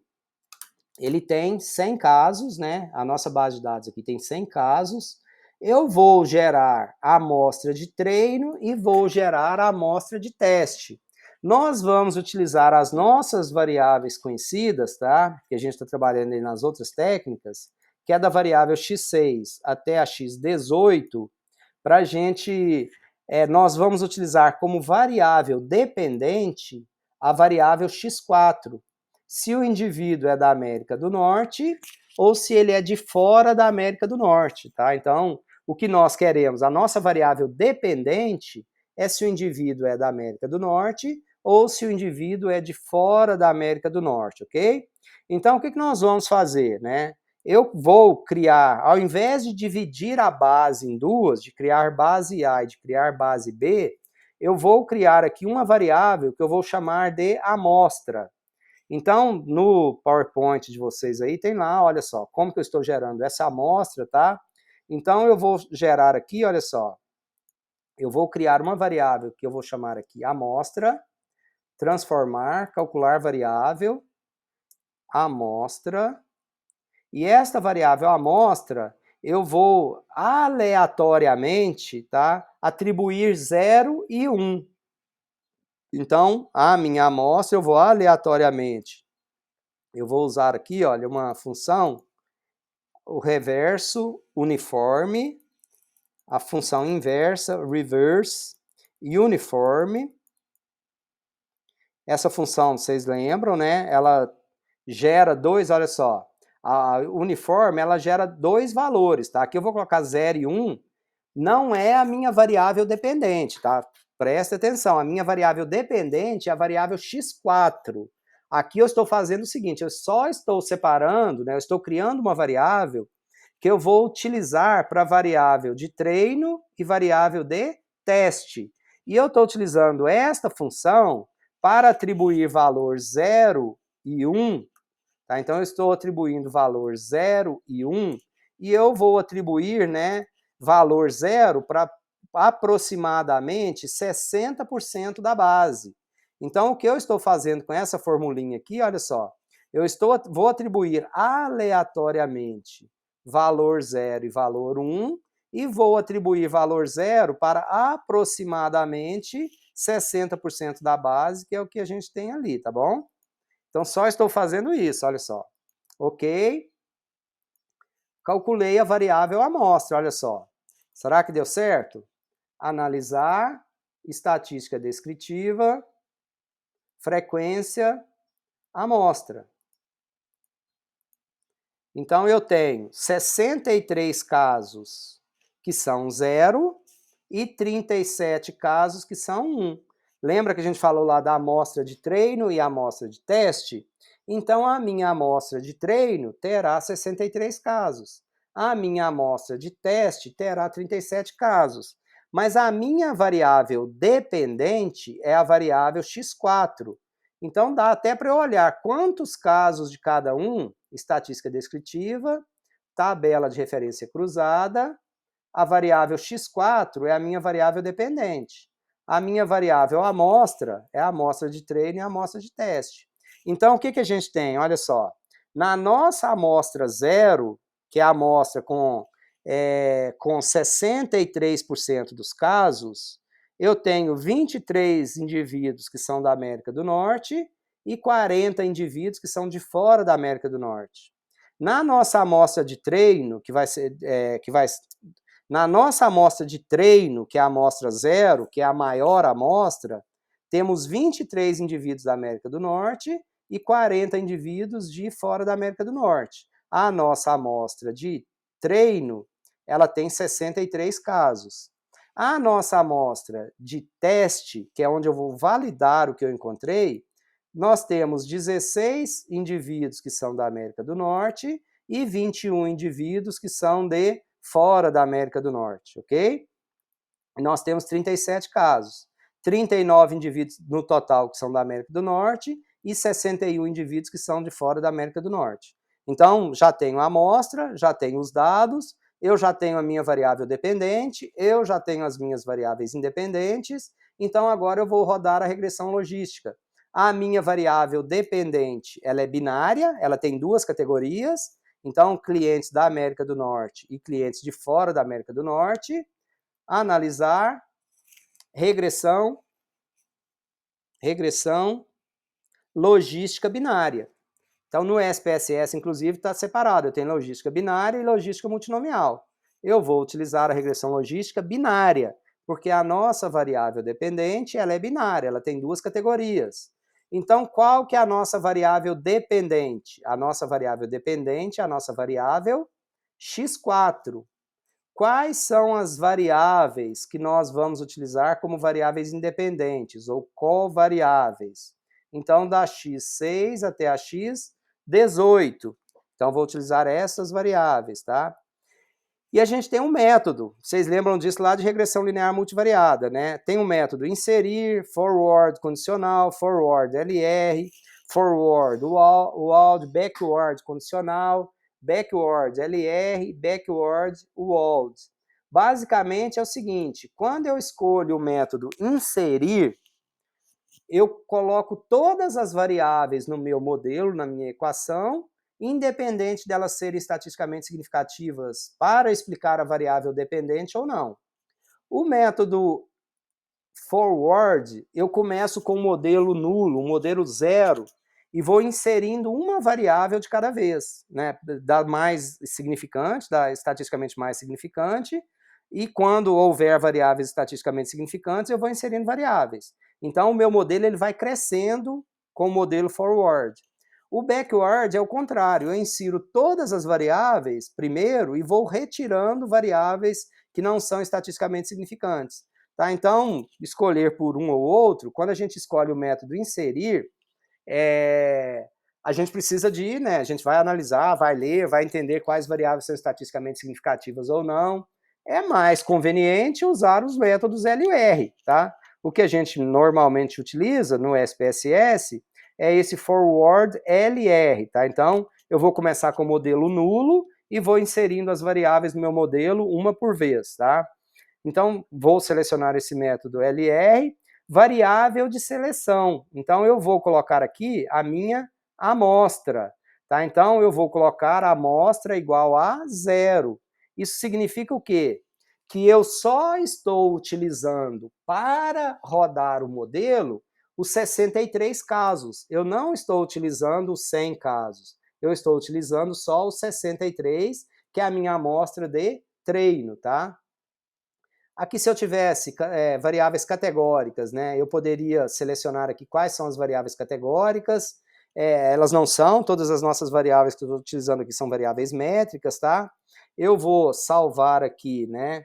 Speaker 1: Ele tem 100 casos, né? A nossa base de dados aqui tem 100 casos. Eu vou gerar a amostra de treino e vou gerar a amostra de teste. Nós vamos utilizar as nossas variáveis conhecidas, tá? Que a gente está trabalhando aí nas outras técnicas, que é da variável x6 até a x18, para a gente... nós vamos utilizar como variável dependente a variável x4, se o indivíduo é da América do Norte ou se ele é de fora da América do Norte, tá? Então, o que nós queremos, a nossa variável dependente é se o indivíduo é da América do Norte ou se o indivíduo é de fora da América do Norte, ok? Então, o que nós vamos fazer, né? Eu vou criar, ao invés de dividir a base em duas, de criar base A e de criar base B, eu vou criar aqui uma variável que eu vou chamar de amostra. Então, no PowerPoint de vocês aí, tem lá, olha só, como que eu estou gerando essa amostra, tá? Então, eu vou gerar aqui, olha só, eu vou criar uma variável que eu vou chamar aqui amostra, transformar, calcular variável, amostra, e esta variável amostra, eu vou aleatoriamente, tá, atribuir 0 e 1. Então, a minha amostra eu vou aleatoriamente. Eu vou usar aqui, olha, uma função, o reverso uniforme, a função inversa, reverse, uniforme. Essa função, vocês lembram, né? Ela gera dois, olha só. A uniforme, ela gera dois valores, tá? Aqui eu vou colocar 0 e 1. Não é a minha variável dependente, tá? Presta atenção, a minha variável dependente é a variável x4. Aqui eu estou fazendo o seguinte, eu só estou separando, né? Eu estou criando uma variável que eu vou utilizar para variável de treino e variável de teste. E eu estou utilizando esta função para atribuir valor 0 e 1, tá? Então eu estou atribuindo valor 0 e 1, e eu vou atribuir, né, valor 0 para aproximadamente 60% da base. Então o que eu estou fazendo com essa formulinha aqui, olha só, vou atribuir aleatoriamente valor 0 e valor 1, e vou atribuir valor 0 para aproximadamente 60% da base, que é o que a gente tem ali, tá bom? Então, só estou fazendo isso, olha só. Ok? Calculei a variável amostra, olha só. Será que deu certo? Analisar, estatística descritiva, frequência, amostra. Então, eu tenho 63 casos que são 0 e 37 casos que são 1. Lembra que a gente falou lá da amostra de treino e amostra de teste? Então, a minha amostra de treino terá 63 casos. A minha amostra de teste terá 37 casos. Mas a minha variável dependente é a variável x4. Então, dá até para eu olhar quantos casos de cada um, estatística descritiva, tabela de referência cruzada, a variável x4 é a minha variável dependente. A minha variável amostra é a amostra de treino e a amostra de teste. Então, o que a gente tem? Olha só, na nossa amostra 0, que é a amostra com 63% dos casos, eu tenho 23 indivíduos que são da América do Norte e 40 indivíduos que são de fora da América do Norte. Na nossa amostra de treino, na nossa amostra de treino, que é a amostra 0, que é a maior amostra, temos 23 indivíduos da América do Norte e 40 indivíduos de fora da América do Norte. A nossa amostra de treino, ela tem 63 casos. A nossa amostra de teste, que é onde eu vou validar o que eu encontrei, nós temos 16 indivíduos que são da América do Norte e 21 indivíduos que são de fora da América do Norte, ok? Nós temos 37 casos. 39 indivíduos no total que são da América do Norte e 61 indivíduos que são de fora da América do Norte. Então, já tenho a amostra, já tenho os dados, eu já tenho a minha variável dependente, eu já tenho as minhas variáveis independentes, então agora eu vou rodar a regressão logística. A minha variável dependente, ela é binária, ela tem duas categorias, então clientes da América do Norte e clientes de fora da América do Norte. Analisar, regressão, logística binária. Então, no SPSS, inclusive, está separado. Eu tenho logística binária e logística multinomial. Eu vou utilizar a regressão logística binária, porque a nossa variável dependente, ela é binária, ela tem duas categorias. Então, qual que é a nossa variável dependente? A nossa variável dependente é a nossa variável x4. Quais são as variáveis que nós vamos utilizar como variáveis independentes, ou covariáveis? Então, da x6 até a x18. Então, vou utilizar essas variáveis, tá? E a gente tem um método, vocês lembram disso lá de regressão linear multivariada, né? Tem um método inserir, forward condicional, forward LR, forward WALD, backward condicional, backward LR, backward WALD. Basicamente é o seguinte, quando eu escolho o método inserir, eu coloco todas as variáveis no meu modelo, na minha equação, independente delas serem estatisticamente significativas para explicar a variável dependente ou não. O método forward, eu começo com um modelo nulo, um modelo zero, e vou inserindo uma variável de cada vez, né? Da mais significante, da estatisticamente mais significante, e quando houver variáveis estatisticamente significantes, eu vou inserindo variáveis. Então, o meu modelo ele vai crescendo com o modelo forward. O backward é o contrário, eu insiro todas as variáveis primeiro e vou retirando variáveis que não são estatisticamente significantes. Tá? Então, escolher por um ou outro, quando a gente escolhe o método inserir, a gente precisa de, né, a gente vai analisar, vai ler, vai entender quais variáveis são estatisticamente significativas ou não. É mais conveniente usar os métodos LR, tá? O que a gente normalmente utiliza no SPSS é esse forward LR, tá? Então, eu vou começar com o modelo nulo e vou inserindo as variáveis no meu modelo uma por vez, tá? Então, vou selecionar esse método LR, variável de seleção. Então, eu vou colocar aqui a minha amostra, tá? Então, eu vou colocar a amostra igual a 0. Isso significa o quê? Que eu só estou utilizando para rodar o modelo os 63 casos. Eu não estou utilizando os 100 casos. Eu estou utilizando só os 63, que é a minha amostra de treino, tá? Aqui, se eu tivesse variáveis categóricas, né, eu poderia selecionar aqui quais são as variáveis categóricas. Elas não são, todas as nossas variáveis que eu estou utilizando aqui são variáveis métricas, tá? Eu vou salvar aqui, né,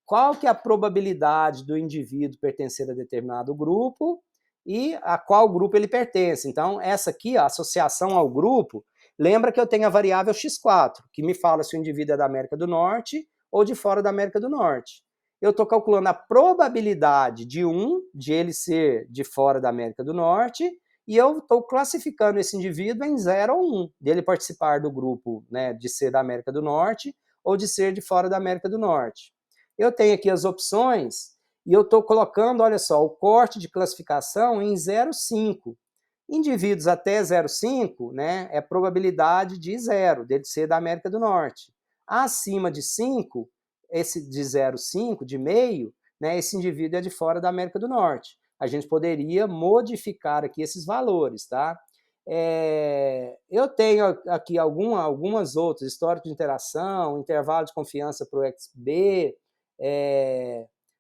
Speaker 1: qual que é a probabilidade do indivíduo pertencer a determinado grupo e a qual grupo ele pertence. Então, essa aqui, a associação ao grupo, lembra que eu tenho a variável x4, que me fala se o indivíduo é da América do Norte ou de fora da América do Norte. Eu estou calculando a probabilidade de ele ser de fora da América do Norte, e eu estou classificando esse indivíduo em 0 ou 1, dele participar do grupo, né, de ser da América do Norte ou de ser de fora da América do Norte. Eu tenho aqui as opções, e eu estou colocando, olha só, o corte de classificação em 0,5. Indivíduos até 0,5, né, é probabilidade de 0, dele ser da América do Norte. Acima de 5, esse de 0,5, de meio, né, esse indivíduo é de fora da América do Norte. A gente poderia modificar aqui esses valores, tá? Eu tenho aqui algumas outras, histórico de interação, intervalo de confiança para o XB,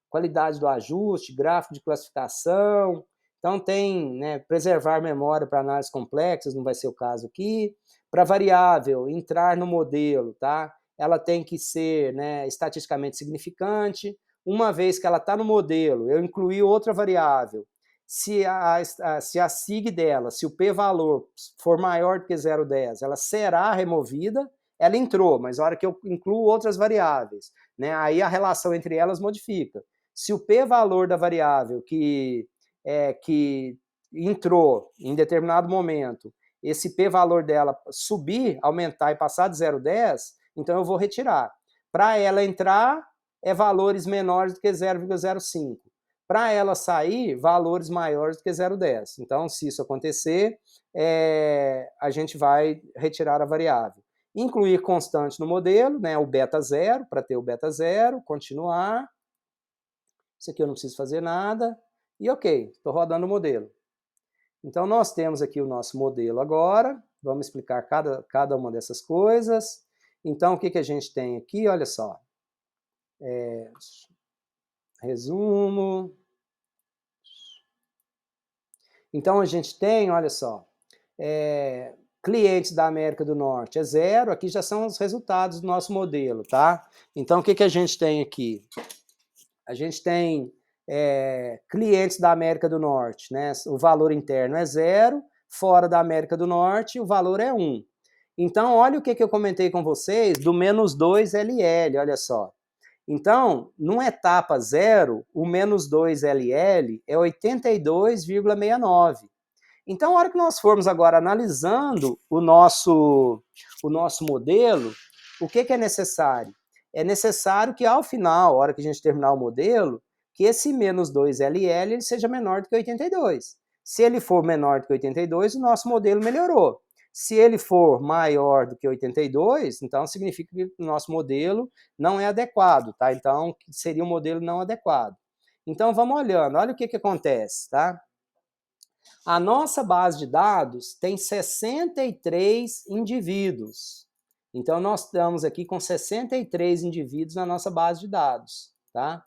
Speaker 1: qualidade do ajuste, gráfico de classificação. Então tem, né, preservar memória para análises complexas, não vai ser o caso aqui. Para variável, entrar no modelo, tá? Ela tem que ser, né, estatisticamente significante. Uma vez que ela está no modelo, eu incluí outra variável. Se a sig dela, se o p-valor for maior do que 0,10, ela será removida. Ela entrou, mas na hora que eu incluo outras variáveis, né, aí a relação entre elas modifica. Se o p-valor da variável que entrou em determinado momento, esse p-valor dela subir, aumentar e passar de 0,10, então eu vou retirar. Para ela entrar, é valores menores do que 0,05. Para ela sair, valores maiores do que 0,10. Então, se isso acontecer, a gente vai retirar a variável. Incluir constante no modelo, né, o beta 0, para ter o beta 0, continuar. Isso aqui eu não preciso fazer nada. E ok, estou rodando o modelo. Então, nós temos aqui o nosso modelo agora. Vamos explicar cada uma dessas coisas. Então, o que a gente tem aqui? Olha só. Resumo. Então, a gente tem, olha só, clientes da América do Norte é 0. Aqui já são os resultados do nosso modelo, tá? Então, o que a gente tem aqui? A gente tem clientes da América do Norte, né? O valor interno é 0, fora da América do Norte o valor é 1. Então, olha o que eu comentei com vocês do menos 2 LL, olha só. Então, numa etapa 0, o menos 2 LL é 82,69. Então, a hora que nós formos agora analisando o nosso modelo, o que é necessário? É necessário que ao final, a hora que a gente terminar o modelo, que esse menos 2LL ele seja menor do que 82. Se ele for menor do que 82, o nosso modelo melhorou. Se ele for maior do que 82, então significa que o nosso modelo não é adequado, tá? Então, seria um modelo não adequado. Então, vamos olhando. Olha o que acontece, tá? A nossa base de dados tem 63 indivíduos. Então, nós estamos aqui com 63 indivíduos na nossa base de dados, tá?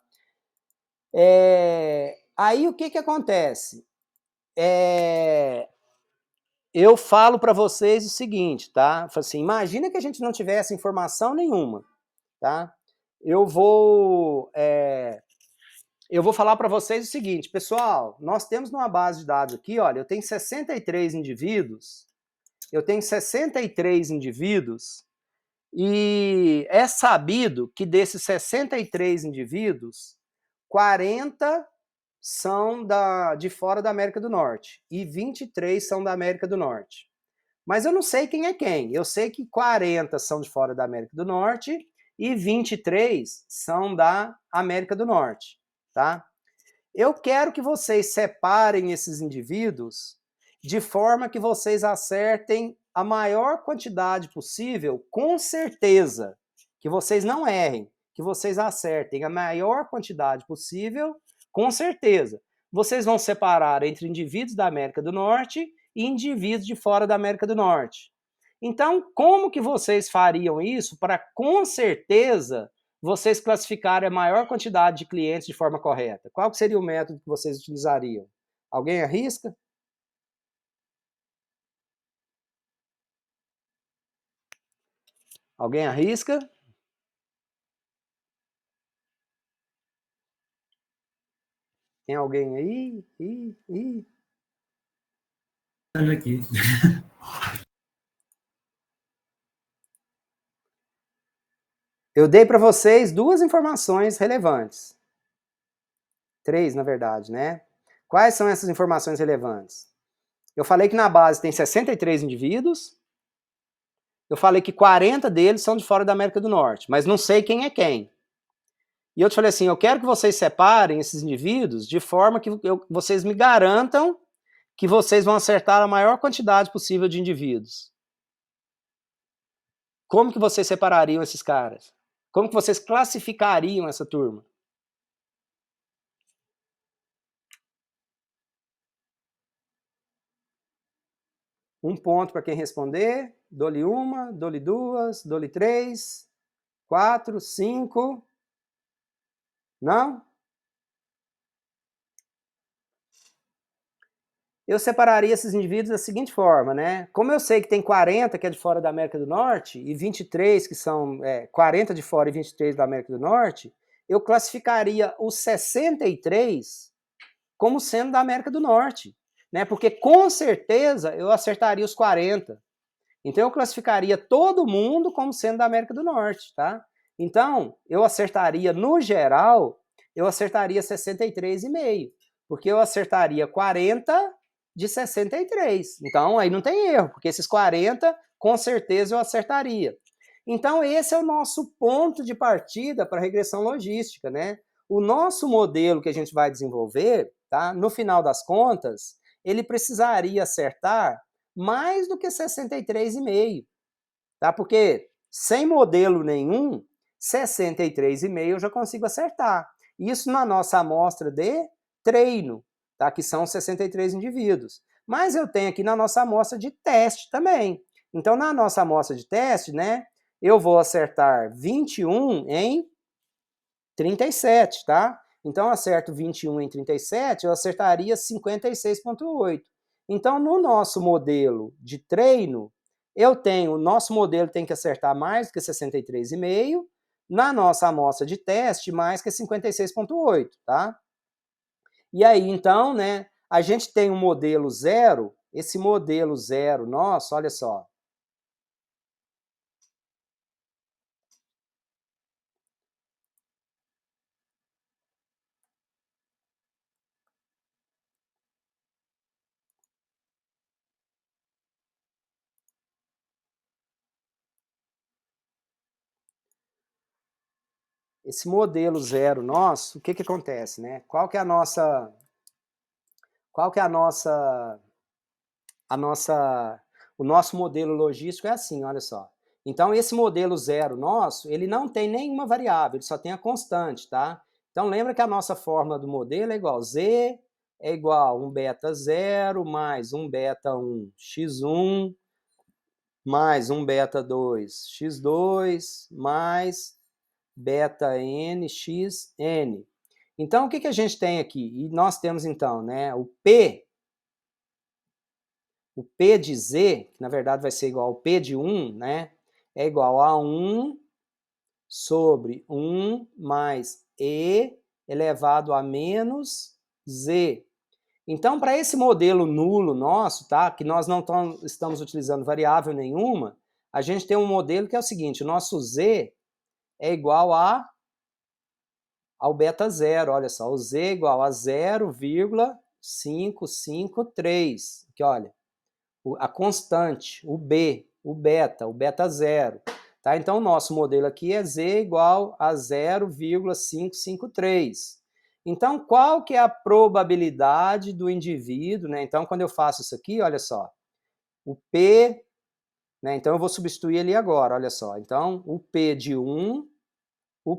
Speaker 1: Aí, o que acontece? Eu falo para vocês o seguinte, tá? Assim, imagina que a gente não tivesse informação nenhuma, tá? Eu vou falar para vocês o seguinte, pessoal, nós temos numa base de dados aqui, olha, eu tenho 63 indivíduos, e é sabido que desses 63 indivíduos, 40 são de fora da América do Norte e 23 são da América do Norte. Mas eu não sei quem é quem. Eu sei que 40 são de fora da América do Norte e 23 são da América do Norte, tá? Eu quero que vocês separem esses indivíduos de forma que vocês acertem a maior quantidade possível, com certeza, que vocês não errem, que vocês acertem a maior quantidade possível, com certeza. Vocês vão separar entre indivíduos da América do Norte e indivíduos de fora da América do Norte. Então, como que vocês fariam isso para, com certeza, vocês classificarem a maior quantidade de clientes de forma correta? Qual que seria o método que vocês utilizariam? Alguém arrisca? Alguém arrisca? Tem alguém aí?
Speaker 4: Aqui.
Speaker 1: Eu dei para vocês 2 informações relevantes. 3, na verdade, né? Quais são essas informações relevantes? Eu falei que na base tem 63 indivíduos. Eu falei que 40 deles são de fora da América do Norte, mas não sei quem é quem. E eu te falei assim, eu quero que vocês separem esses indivíduos de forma que vocês me garantam que vocês vão acertar a maior quantidade possível de indivíduos. Como que vocês separariam esses caras? Como que vocês classificariam essa turma? Um ponto para quem responder. Dou-lhe 1, dou-lhe 2, dou-lhe 3, 4, 5. Não? Eu separaria esses indivíduos da seguinte forma, né? Como eu sei que tem 40 que é de fora da América do Norte e 23 que são 40 de fora e 23 da América do Norte, eu classificaria os 63 como sendo da América do Norte, né? Porque com certeza eu acertaria os 40. Então eu classificaria todo mundo como sendo da América do Norte, tá? Então, eu acertaria, no geral, eu acertaria 63,5, porque eu acertaria 40 de 63. Então, aí não tem erro, porque esses 40, com certeza eu acertaria. Então, esse é o nosso ponto de partida para a regressão logística, né? O nosso modelo que a gente vai desenvolver, tá? No final das contas, ele precisaria acertar mais do que 63,5, tá? Porque sem modelo nenhum, 63,5 eu já consigo acertar. Isso na nossa amostra de treino, tá? Que são 63 indivíduos. Mas eu tenho aqui na nossa amostra de teste também. Então, na nossa amostra de teste, né, eu vou acertar 21 em 37, tá? Então, eu acerto 21 em 37, eu acertaria 56,8. Então, no nosso modelo de treino, o nosso modelo tem que acertar mais do que 63,5, na nossa amostra de teste, mais que 56,8, tá? E aí, então, né, a gente tem um modelo zero, esse modelo zero nosso, olha só. Esse modelo zero nosso, o que que acontece, né? Qual que é a nossa o nosso modelo logístico é assim, olha só. Então, esse modelo zero nosso, ele não tem nenhuma variável, ele só tem a constante, tá? Então, lembra que a nossa fórmula do modelo é igual Z é igual 1 beta 0 mais 1 beta 1 x1 mais um beta 2, x2, mais beta n, xn. Então, o que a gente tem aqui? E nós temos, então, né, o P de Z, que na verdade vai ser igual ao P de 1, né, é igual a 1 sobre 1 mais E elevado a menos Z. Então, para esse modelo nulo nosso, tá, que nós não estamos utilizando variável nenhuma, a gente tem um modelo que é o seguinte, o nosso Z é igual ao beta zero, olha só, o Z é igual a 0,553, que olha, a constante, o B, o beta zero. Tá? Então, o nosso modelo aqui é Z igual a 0,553. Então, qual que é a probabilidade do indivíduo, né? Então, quando eu faço isso aqui, olha só, o P, né? Então, eu vou substituir ali agora, olha só. Então, o P de 1, o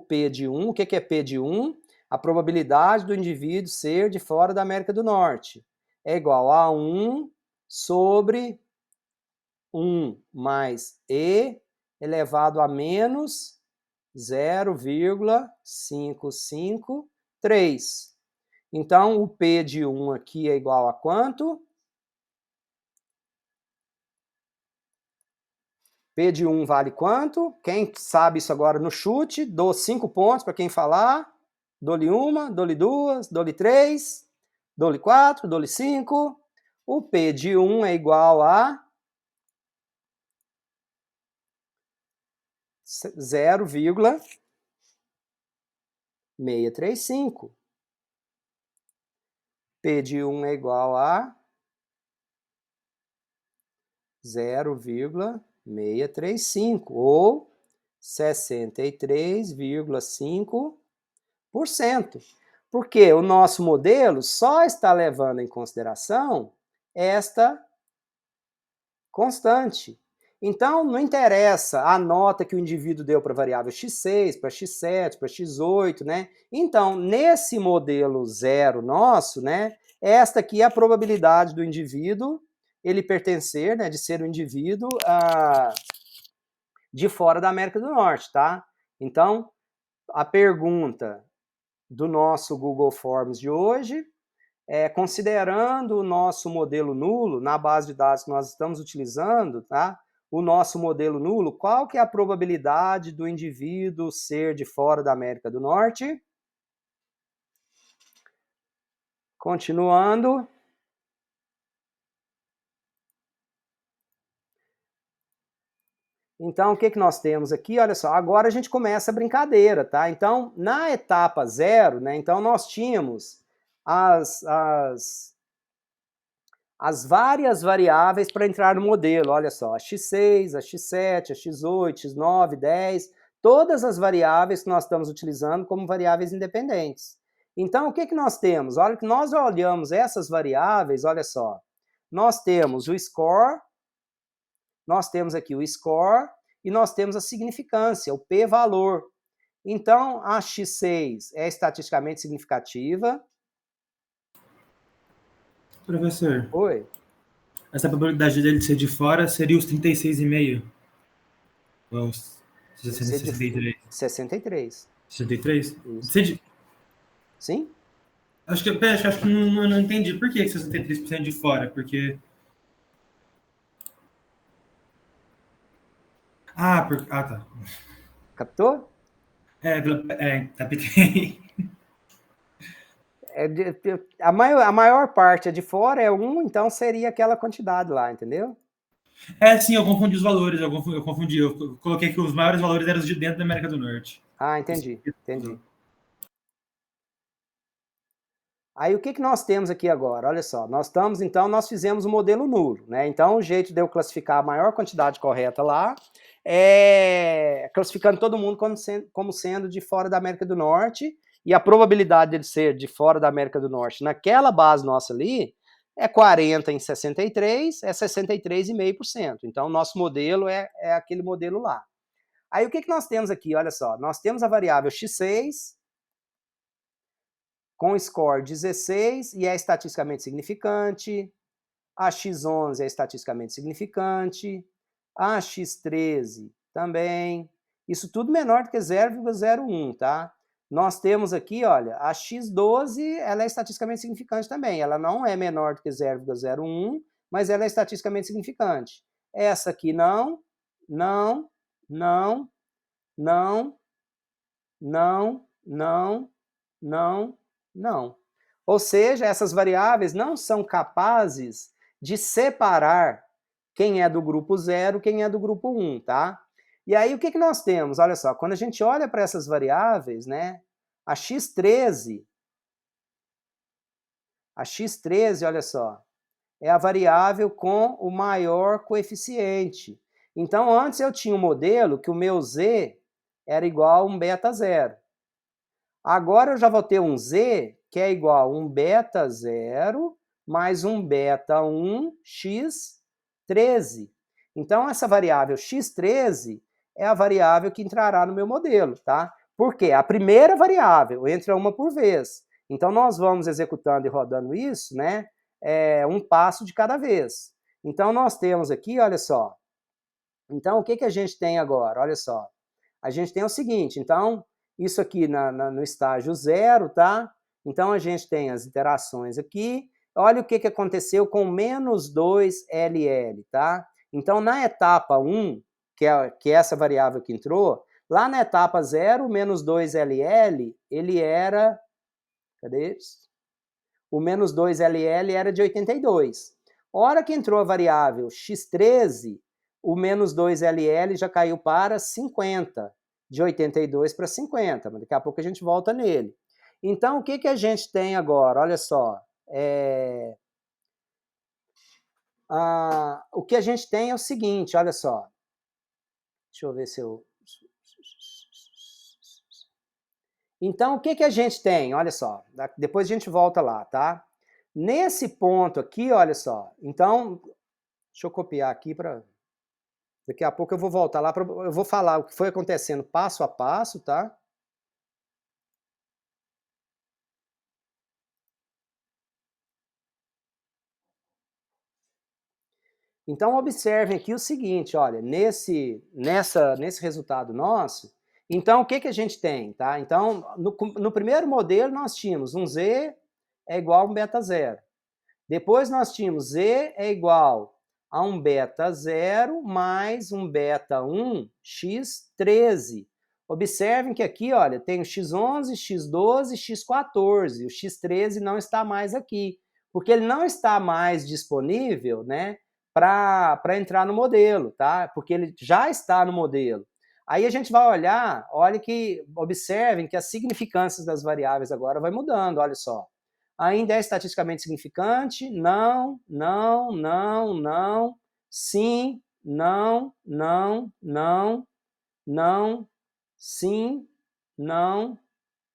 Speaker 1: que é P de 1? A probabilidade do indivíduo ser de fora da América do Norte é igual a 1 sobre 1 mais E elevado a menos 0,553. Então, o P de 1 aqui é igual a quanto? P de 1 vale quanto? Quem sabe isso agora no chute? Dou 5 pontos para quem falar. Dou-lhe uma, dou-lhe duas, dou-lhe três, dou-lhe quatro, dou-lhe 5. O P de 1 é igual a 0,635. P de 1 é igual a 0,635, ou 63,5%. Porque o nosso modelo só está levando em consideração esta constante. Então, não interessa a nota que o indivíduo deu para a variável x6, para x7, para x8, né? Então, nesse modelo zero nosso, né, esta aqui é a probabilidade do indivíduo ele pertencer, né, de ser um indivíduo de fora da América do Norte, tá? Então, a pergunta do nosso Google Forms de hoje é, considerando o nosso modelo nulo, na base de dados que nós estamos utilizando, tá? O nosso modelo nulo, qual que é a probabilidade do indivíduo ser de fora da América do Norte? Continuando. Então, o que nós temos aqui? Olha só, agora a gente começa a brincadeira, tá? Então, na etapa zero, né? Então, nós tínhamos as várias variáveis para entrar no modelo. Olha só, a x6, a x7, a x8, x9, 10, todas as variáveis que nós estamos utilizando como variáveis independentes. Então, o que nós temos? Olha que nós olhamos essas variáveis, olha só. Nós temos o score, nós temos aqui o score e nós temos a significância, o p-valor. Então, a x6 é estatisticamente significativa.
Speaker 4: Professor,
Speaker 1: Oi?
Speaker 4: essa probabilidade dele ser de fora seria os 36,5? Ou os 63?
Speaker 1: 63.
Speaker 4: 63?
Speaker 1: Isso. Sim?
Speaker 4: Acho que não entendi. Por que 63% de fora? Porque... Ah, tá.
Speaker 1: Captou?
Speaker 4: Tá pequeno.
Speaker 1: A maior parte é de fora, é 1, então seria aquela quantidade lá, entendeu?
Speaker 4: Sim, eu confundi os valores, eu confundi. Eu coloquei que os maiores valores eram os de dentro da América do Norte.
Speaker 1: Ah, entendi. Aí o que nós temos aqui agora? Olha só, nós fizemos o modelo nulo, né? Então o jeito de eu classificar a maior quantidade correta lá é classificando todo mundo como sendo de fora da América do Norte, e a probabilidade dele ser de fora da América do Norte naquela base nossa ali é 40 em 63, é 63,5%. Então o nosso modelo é aquele modelo lá. Aí o que nós temos aqui? Olha só, nós temos a variável x6, com score 16 e é estatisticamente significante, a x11 é estatisticamente significante, A x13 também. Isso tudo menor do que 0,01, tá? Nós temos aqui, olha, a x12, ela é estatisticamente significante também. Ela não é menor do que 0,01, mas ela é estatisticamente significante. Essa aqui não, não, não, não, não, não, não, não. Ou seja, essas variáveis não são capazes de separar quem é do grupo 0, quem é do grupo 1, tá? E aí, o que nós temos? Olha só, quando a gente olha para essas variáveis, né, a x13, olha só, é a variável com o maior coeficiente. Então, antes eu tinha um modelo que o meu z era igual a um beta 0. Agora eu já vou ter um z que é igual a um beta 0 mais um beta 1 x13. Então, essa variável x13 é a variável que entrará no meu modelo, tá? Por quê? A primeira variável entra uma por vez. Então, nós vamos executando e rodando isso, né? Um passo de cada vez. Então, nós temos aqui, olha só. Então, o que a gente tem agora? Olha só. A gente tem o seguinte, então, isso aqui no estágio 0, tá? Então, a gente tem as iterações aqui. Olha o que aconteceu com menos 2LL, tá? Então, na etapa 1, que é essa variável que entrou, lá na etapa 0, menos 2LL, ele era... Cadê isso? O menos 2LL era de 82. A hora que entrou a variável x13, o menos 2LL já caiu para 50. De 82 para 50, mas daqui a pouco a gente volta nele. Então, o que a gente tem agora? Olha só. O que a gente tem é o seguinte, olha só. Deixa eu ver se eu... Então, o que a gente tem? Olha só, depois a gente volta lá, tá? Nesse ponto aqui, olha só, então, deixa eu copiar aqui para... Daqui a pouco eu vou voltar lá, eu vou falar o que foi acontecendo passo a passo, tá? Então, observem aqui o seguinte, olha, nesse resultado nosso, então, o que a gente tem, tá? Então, no primeiro modelo, nós tínhamos um z é igual a um beta 0. Depois, nós tínhamos z é igual a um beta 0 mais um beta 1 x13. Observem que aqui, olha, tem o x11, x12, x14. O x13 não está mais aqui, porque ele não está mais disponível, né, para entrar no modelo, tá? Porque ele já está no modelo. Aí a gente vai olhar, observem que as significâncias das variáveis agora vai mudando, olha só. Ainda é estatisticamente significante? Não, não, não, não, sim, não, não, não, não, sim, não,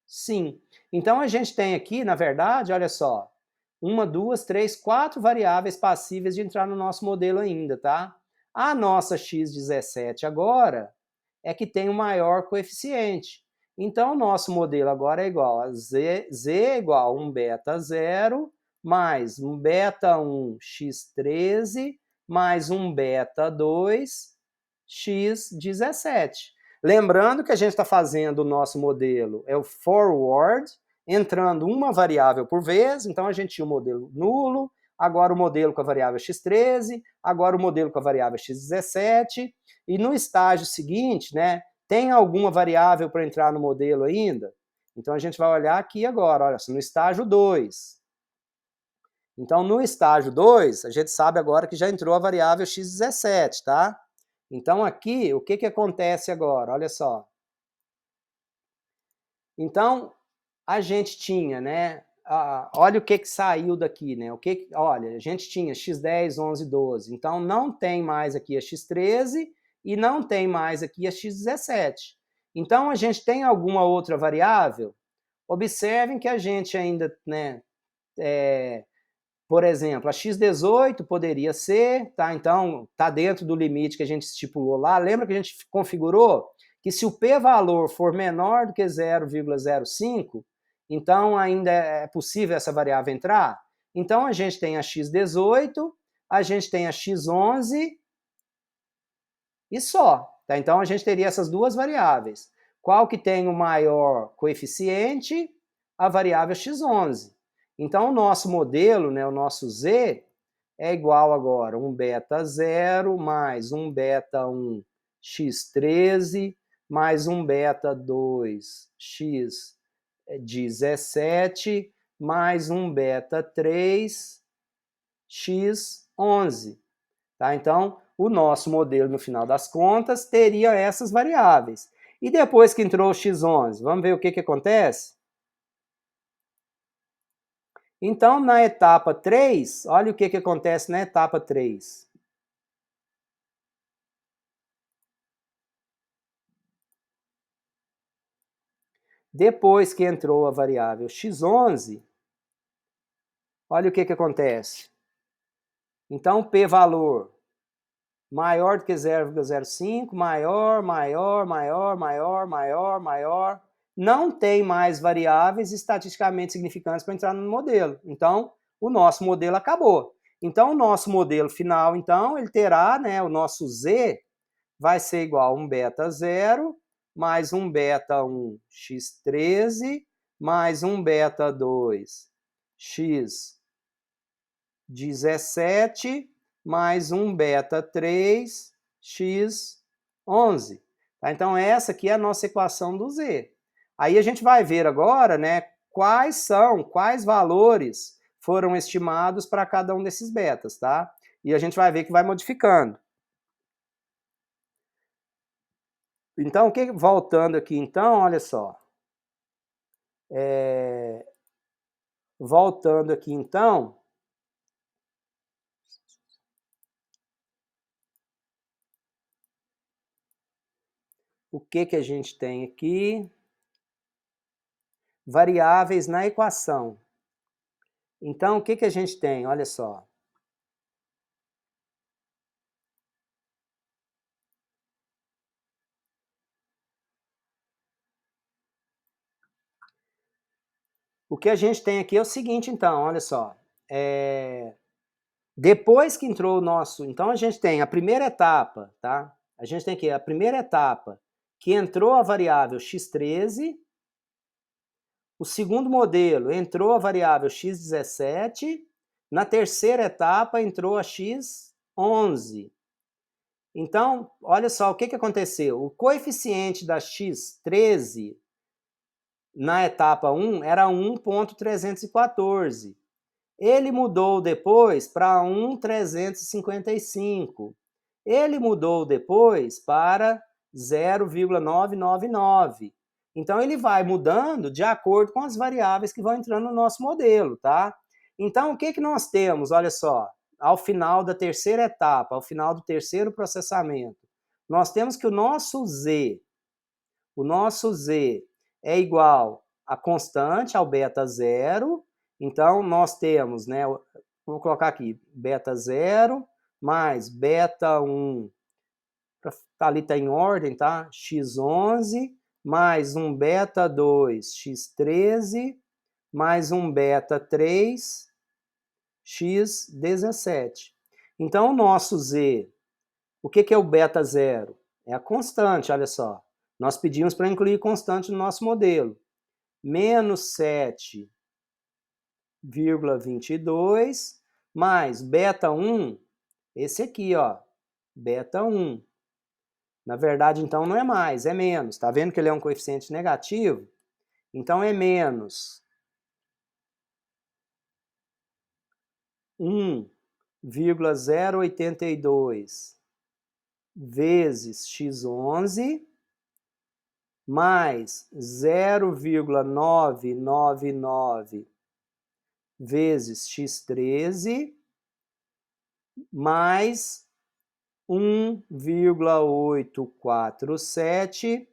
Speaker 1: sim. Então, a gente tem aqui, na verdade, olha só, 1, 2, 3, 4 variáveis passíveis de entrar no nosso modelo ainda, tá? A nossa x17 agora é que tem o maior coeficiente. Então, o nosso modelo agora é igual a z é igual a um beta 0 mais um beta 1 x13 mais um beta 2 x17. Lembrando que a gente está fazendo o nosso modelo, é o forward, entrando uma variável por vez, então a gente tinha o modelo nulo, agora o modelo com a variável x13, agora o modelo com a variável x17, e no estágio seguinte, né, tem alguma variável para entrar no modelo ainda? Então a gente vai olhar aqui agora, olha, no estágio 2. Então no estágio 2, a gente sabe agora que já entrou a variável x17, tá? Então aqui, o que acontece agora? Olha só. Então, a gente tinha, né, olha o que saiu daqui, né? Olha, a gente tinha x10, 11, 12. Então, não tem mais aqui a x13 e não tem mais aqui a x17. Então, a gente tem alguma outra variável? Observem que a gente ainda, né, por exemplo, a x18 poderia ser, tá? Então, tá dentro do limite que a gente estipulou lá. Lembra que a gente configurou que se o p-valor for menor do que 0,05, então ainda é possível essa variável entrar? Então, a gente tem a x18, a gente tem a x11, e só. Tá? Então, a gente teria essas duas variáveis. Qual que tem o maior coeficiente? A variável x11. Então, o nosso modelo, né, o nosso z, é igual agora 1 beta 0 mais 1 beta 1 x13 mais 1 beta 2 x17 mais 1 beta 3 x11. Tá? Então, o nosso modelo, no final das contas, teria essas variáveis. E depois que entrou o x11, vamos ver o que acontece? Então, na etapa 3, olha o que acontece na etapa 3. Depois que entrou a variável x11, olha o que acontece. Então, p-valor maior do que 0,05, maior, não tem mais variáveis estatisticamente significantes para entrar no modelo. Então, o nosso modelo acabou. Então, o nosso modelo final, então, ele terá, né, o nosso z vai ser igual a 1 beta 0 mais 1 beta 1 x13 mais 1 beta 2 x17 mais 1 beta 3 x11. Tá? Então, essa aqui é a nossa equação do z. Aí a gente vai ver agora, né, quais valores foram estimados para cada um desses betas, tá? E a gente vai ver que vai modificando. Então, voltando aqui, então, olha só. Voltando aqui, então, o que a gente tem aqui? Variáveis na equação. Então, o que a gente tem? Olha só. O que a gente tem aqui é o seguinte, então, olha só. Depois que entrou o nosso... Então, a gente tem a primeira etapa, tá? A gente tem aqui a primeira etapa, que entrou a variável x13. O segundo modelo, entrou a variável x17. Na terceira etapa, entrou a x11. Então, olha só o que aconteceu. O coeficiente da x13 na etapa 1 era 1,314. Ele mudou depois para 1,355. Ele mudou depois para 0,999. Então, ele vai mudando de acordo com as variáveis que vão entrando no nosso modelo, tá? Então, o que nós temos? Olha só, ao final da terceira etapa, ao final do terceiro processamento, nós temos que o nosso Z é igual a constante, ao beta 0. Então, nós temos, né, vou colocar aqui, beta 0 mais beta 1, ali está em ordem, tá? x11 mais um beta 2, x13 mais um beta 3, x17. Então, o nosso Z, o que é o beta 0? É a constante, olha só. Nós pedimos para incluir constante no nosso modelo. Menos 7,22 mais beta 1, esse aqui, ó, beta 1. Na verdade, então, não é mais, é menos. Tá vendo que ele é um coeficiente negativo? Então, é menos 1,082 vezes x11 mais 0,999 vezes x13 mais 1,847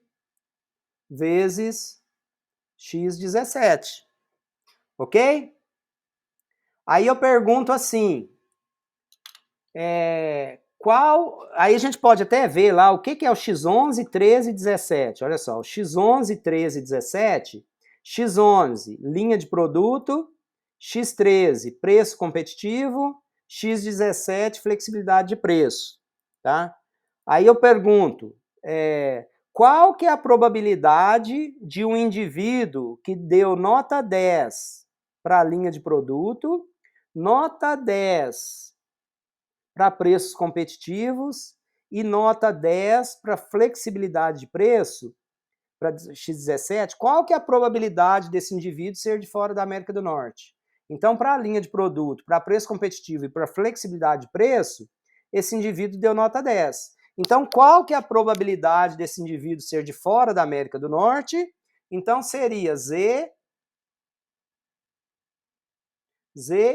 Speaker 1: vezes x17. Ok? Aí eu pergunto assim, aí a gente pode até ver lá o que é o x11, 13 e 17. Olha só, o x11, 13 e 17, x11, linha de produto, x13, preço competitivo, x17, flexibilidade de preço. Tá? Aí eu pergunto, qual que é a probabilidade de um indivíduo que deu nota 10 para a linha de produto, nota 10 para preços competitivos e nota 10 para flexibilidade de preço, para X17, qual que é a probabilidade desse indivíduo ser de fora da América do Norte? Então, para a linha de produto, para preço competitivo e para flexibilidade de preço, esse indivíduo deu nota 10. Então, qual que é a probabilidade desse indivíduo ser de fora da América do Norte? Então, seria Z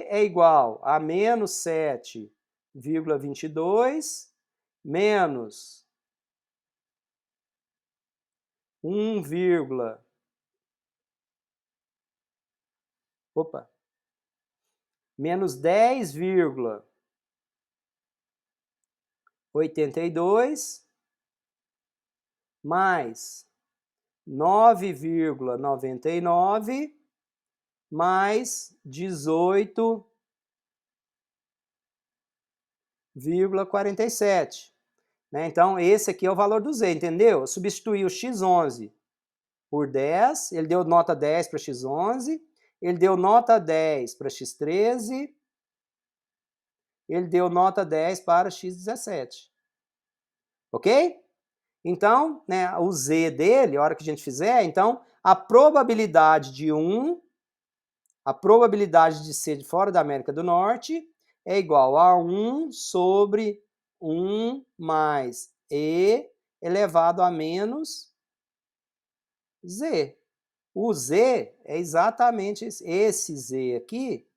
Speaker 1: é igual a menos 7,22 menos 1, menos 10,82 mais 9,99 mais 18,47. Né? Então, esse aqui é o valor do Z, entendeu? Eu substituí o X11 por 10, ele deu nota 10 para X11, ele deu nota 10 para X13, ele deu nota 10 para X17. Ok? Então, né, o Z dele, a hora que a gente fizer, então, a probabilidade de ser de fora da América do Norte é igual a 1 sobre 1 mais E elevado a menos Z. O Z é exatamente esse Z aqui,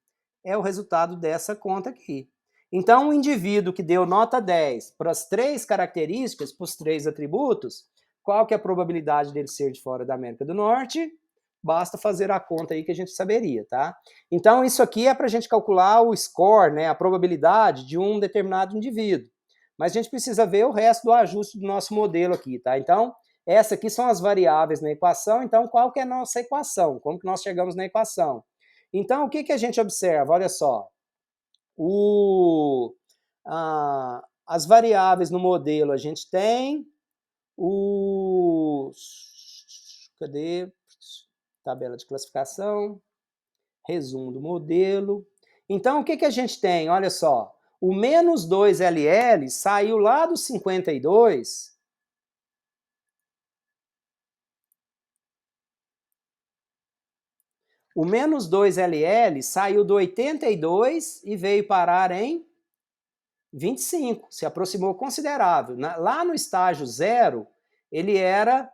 Speaker 1: é o resultado dessa conta aqui. Então, o indivíduo que deu nota 10 para as 3 características, para os 3 atributos, qual que é a probabilidade dele ser de fora da América do Norte? Basta fazer a conta aí que a gente saberia, tá? Então, isso aqui é para a gente calcular o score, né, a probabilidade de um determinado indivíduo. Mas a gente precisa ver o resto do ajuste do nosso modelo aqui, tá? Então, essas aqui são as variáveis na equação. Então, qual que é a nossa equação? Como que nós chegamos na equação? Então, o que que a gente observa? Olha só. As variáveis no modelo a gente tem cadê? Tabela de classificação, resumo do modelo. Então, o que que a gente tem? Olha só, o menos 2LL saiu lá do 52. O menos 2LL saiu do 82 e veio parar em 25, se aproximou considerável. Lá no estágio 0, ele era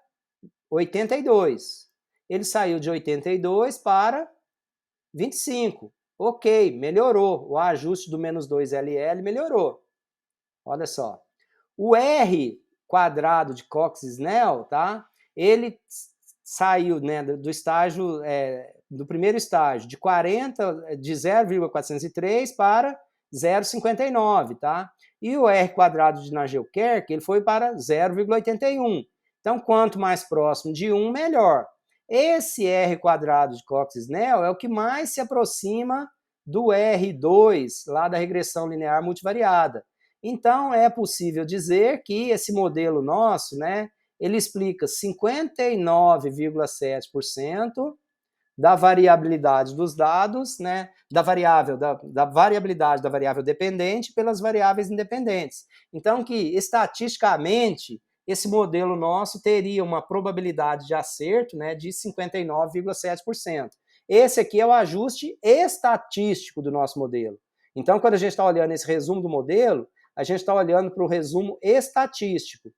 Speaker 1: 82. Ele saiu de 82 para 25. Ok, melhorou. O ajuste do menos 2LL melhorou. Olha só. O R quadrado de Cox-Snell, tá? Ele saiu, né, do estágio, do primeiro estágio, de 0,403 para 0,59, tá? E o R quadrado de Nagelkerke, ele foi para 0,81. Então, quanto mais próximo de 1, melhor. Esse R quadrado de Cox-Snell é o que mais se aproxima do R2, lá da regressão linear multivariada. Então, é possível dizer que esse modelo nosso, né, ele explica 59,7% da variabilidade dos dados, né, da variabilidade da variável dependente pelas variáveis independentes. Então, que estatisticamente esse modelo nosso teria uma probabilidade de acerto, né, de 59,7%. Esse aqui é o ajuste estatístico do nosso modelo. Então, quando a gente está olhando esse resumo do modelo, a gente está olhando para o resumo estatístico.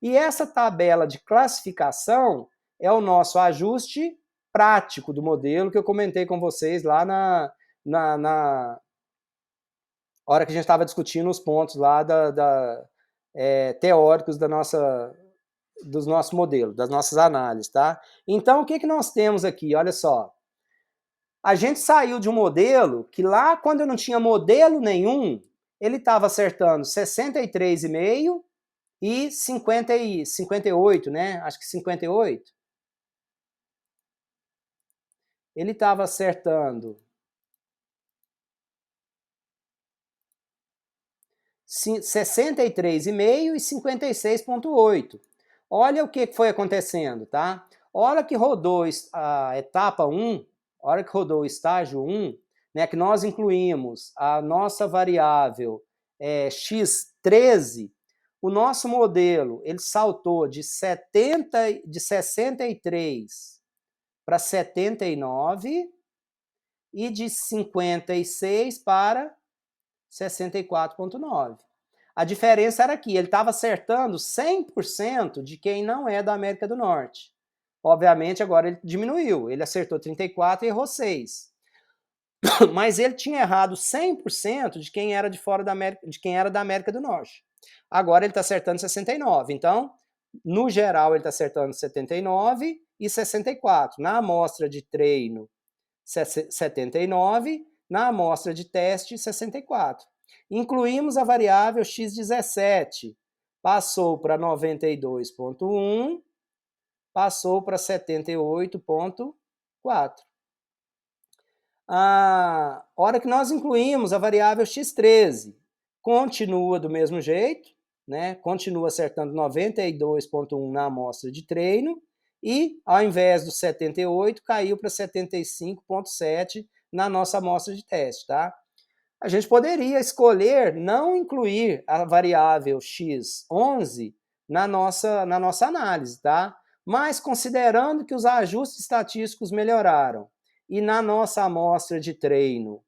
Speaker 1: E essa tabela de classificação é o nosso ajuste prático do modelo que eu comentei com vocês lá na hora que a gente estava discutindo os pontos lá teóricos dos nossos modelos, das nossas análises, tá? Então, o que que nós temos aqui? Olha só. A gente saiu de um modelo que lá, quando eu não tinha modelo nenhum, ele estava acertando 63,5 e 58, né? Acho que 58. Ele estava acertando 63,5 e 56,8. Olha o que foi acontecendo, tá? A hora que rodou a etapa 1, a hora que rodou o estágio 1, né, que nós incluímos a nossa variável x13, o nosso modelo ele saltou de 63 para 79 e de 56 para 64,9. A diferença era que ele estava acertando 100% de quem não é da América do Norte. Obviamente, agora ele diminuiu. Ele acertou 34 e errou 6. Mas ele tinha errado 100% de quem era de fora da América, de quem era da América do Norte. Agora ele está acertando 69. Então, no geral, ele está acertando 79 e 64. Na amostra de treino, 79. Na amostra de teste, 64. Incluímos a variável x17. Passou para 92,1, passou para 78,4. A hora que nós incluímos a variável x13, continua do mesmo jeito, né? Continua acertando 92,1 na amostra de treino, e ao invés do 78, caiu para 75,7 na nossa amostra de teste, tá? A gente poderia escolher não incluir a variável x11 na nossa análise, tá? Mas considerando que os ajustes estatísticos melhoraram e na nossa amostra de treino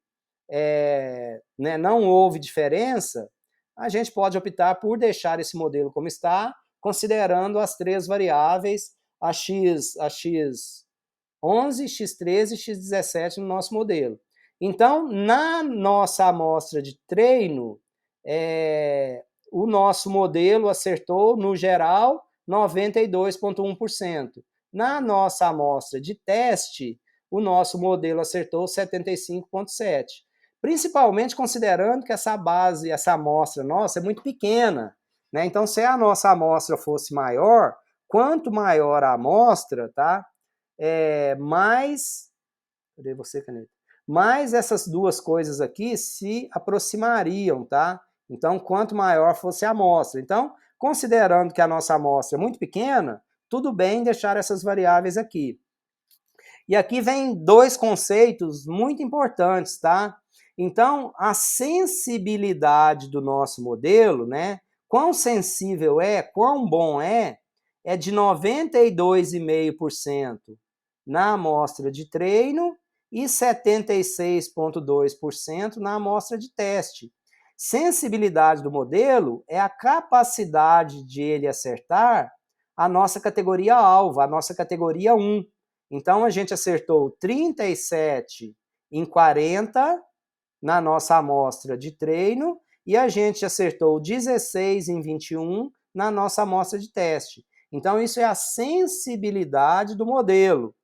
Speaker 1: não houve diferença, a gente pode optar por deixar esse modelo como está, considerando as três variáveis, a x11, x13 e x17 no nosso modelo. Então, na nossa amostra de treino, o nosso modelo acertou, no geral, 92,1%. Na nossa amostra de teste, o nosso modelo acertou 75,7%. Principalmente considerando que essa base, essa amostra nossa é muito pequena, né? Então, se a nossa amostra fosse maior, quanto maior a amostra, tá? Mais... Cadê você, caneta? Mais essas duas coisas aqui se aproximariam, tá? Então, quanto maior fosse a amostra. Então, considerando que a nossa amostra é muito pequena, tudo bem deixar essas variáveis aqui. E aqui vem dois conceitos muito importantes, tá? Então, a sensibilidade do nosso modelo, né? Quão sensível quão bom é de 92,5% na amostra de treino e 76,2% na amostra de teste. Sensibilidade do modelo é a capacidade de ele acertar a nossa categoria alvo, a nossa categoria 1. Então, a gente acertou 37 em 40 na nossa amostra de treino e a gente acertou 16 em 21 na nossa amostra de teste. Então, isso é a sensibilidade do modelo.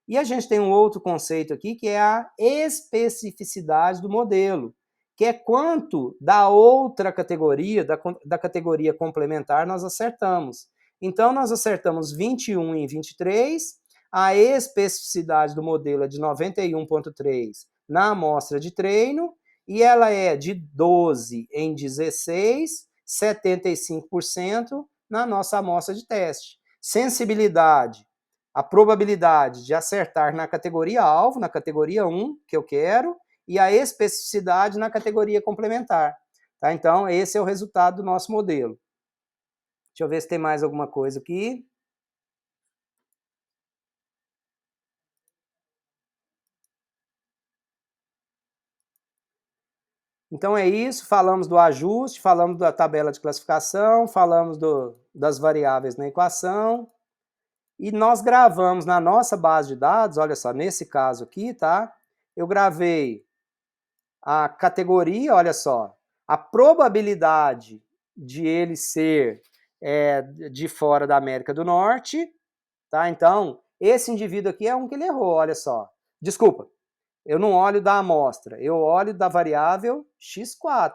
Speaker 1: E a gente tem um outro conceito aqui, que é a especificidade do modelo, que é quanto da outra categoria, da categoria complementar, nós acertamos. Então, nós acertamos 21 em 23, a especificidade do modelo é de 91,3 na amostra de treino, e ela é de 12 em 16, 75% na nossa amostra de teste. Sensibilidade, a probabilidade de acertar na categoria alvo, na categoria 1, que eu quero, e a especificidade na categoria complementar. Tá? Então, esse é o resultado do nosso modelo. Deixa eu ver se tem mais alguma coisa aqui. Então é isso, falamos do ajuste, falamos da tabela de classificação, falamos das variáveis na equação, e nós gravamos na nossa base de dados, olha só, nesse caso aqui, tá? Eu gravei a categoria, olha só, a probabilidade de ele ser de fora da América do Norte, tá? Então, esse indivíduo aqui é um que ele errou, olha só. Desculpa, eu não olho da amostra, eu olho da variável x4.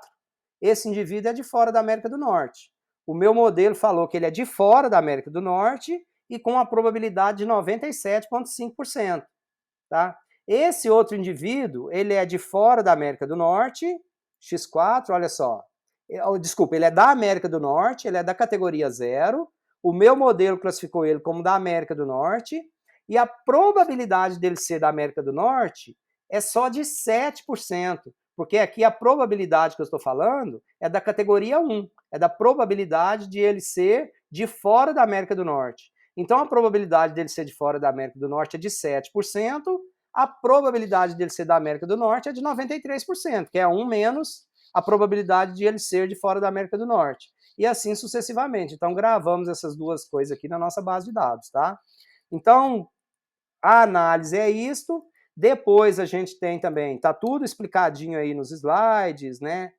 Speaker 1: Esse indivíduo é de fora da América do Norte. O meu modelo falou que ele é de fora da América do Norte e com a probabilidade de 97,5%. Tá? Esse outro indivíduo, ele é de fora da América do Norte, x4, olha só. Desculpa, ele é da América do Norte, ele é da categoria 0, o meu modelo classificou ele como da América do Norte, e a probabilidade dele ser da América do Norte é só de 7%, porque aqui a probabilidade que eu estou falando é da categoria 1, é da probabilidade de ele ser de fora da América do Norte. Então a probabilidade dele ser de fora da América do Norte é de 7%, a probabilidade dele ser da América do Norte é de 93%, que é 1 menos a probabilidade de ele ser de fora da América do Norte. E assim sucessivamente. Então gravamos essas duas coisas aqui na nossa base de dados, tá? Então, a análise é isto. Depois a gente tem também, tá tudo explicadinho aí nos slides, né?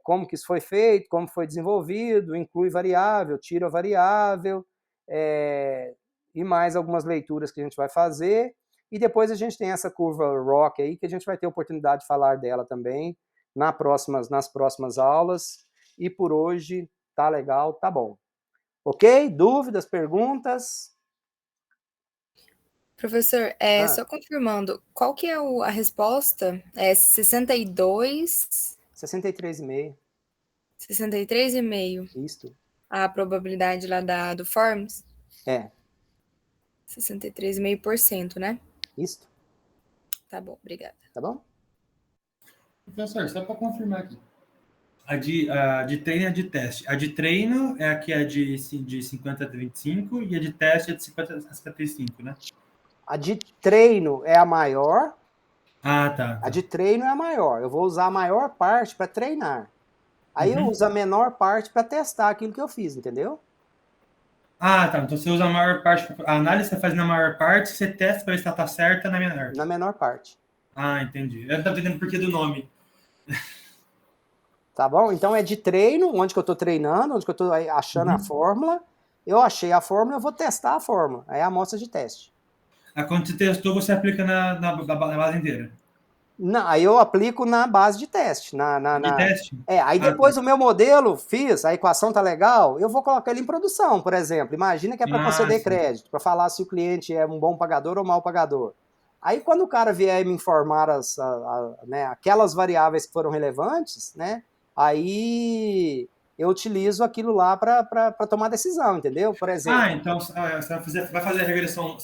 Speaker 1: Como que isso foi feito, como foi desenvolvido, inclui variável, tira variável, e mais algumas leituras que a gente vai fazer. E depois a gente tem essa curva ROC aí, que a gente vai ter oportunidade de falar dela também nas próximas aulas. E por hoje tá legal, tá bom. Ok? Dúvidas, perguntas?
Speaker 5: Professor, só confirmando, qual que é a resposta? 62?
Speaker 1: 63,5.
Speaker 5: 63,5.
Speaker 1: Isto.
Speaker 5: A probabilidade lá do Forms? 63,5%, né?
Speaker 1: Isto.
Speaker 5: Tá bom, obrigada.
Speaker 1: Tá bom?
Speaker 4: Professor, só para confirmar aqui. A de treino e a de teste. A de treino é a que é de 50 a 25 e a de teste é de 50 a 55, né?
Speaker 1: A de treino é a maior.
Speaker 4: Ah, tá.
Speaker 1: A de treino é a maior. Eu vou usar a maior parte para treinar. Aí eu uso a menor parte para testar aquilo que eu fiz, entendeu?
Speaker 4: Ah, tá. Então você usa a maior parte. A análise você faz na maior parte, você testa para ver se ela tá certa na menor.
Speaker 1: Na menor parte.
Speaker 4: Ah, entendi. Eu estava entendendo o porquê do nome.
Speaker 1: Tá bom? Então é de treino, onde que eu estou treinando, onde que eu estou achando a fórmula. Eu achei a fórmula, eu vou testar a fórmula. Aí é a amostra de teste.
Speaker 4: Quando você testou, você aplica na base inteira?
Speaker 1: Não, aí eu aplico na base de teste.
Speaker 4: De teste?
Speaker 1: Aí depois o meu modelo, a equação tá legal, eu vou colocar ele em produção, por exemplo. Imagina que é para conceder crédito, para falar se o cliente é um bom pagador ou mau pagador. Aí quando o cara vier me informar aquelas variáveis que foram relevantes, né? Aí eu utilizo aquilo lá para tomar decisão, entendeu? Por exemplo.
Speaker 4: Então você vai fazer a regressão,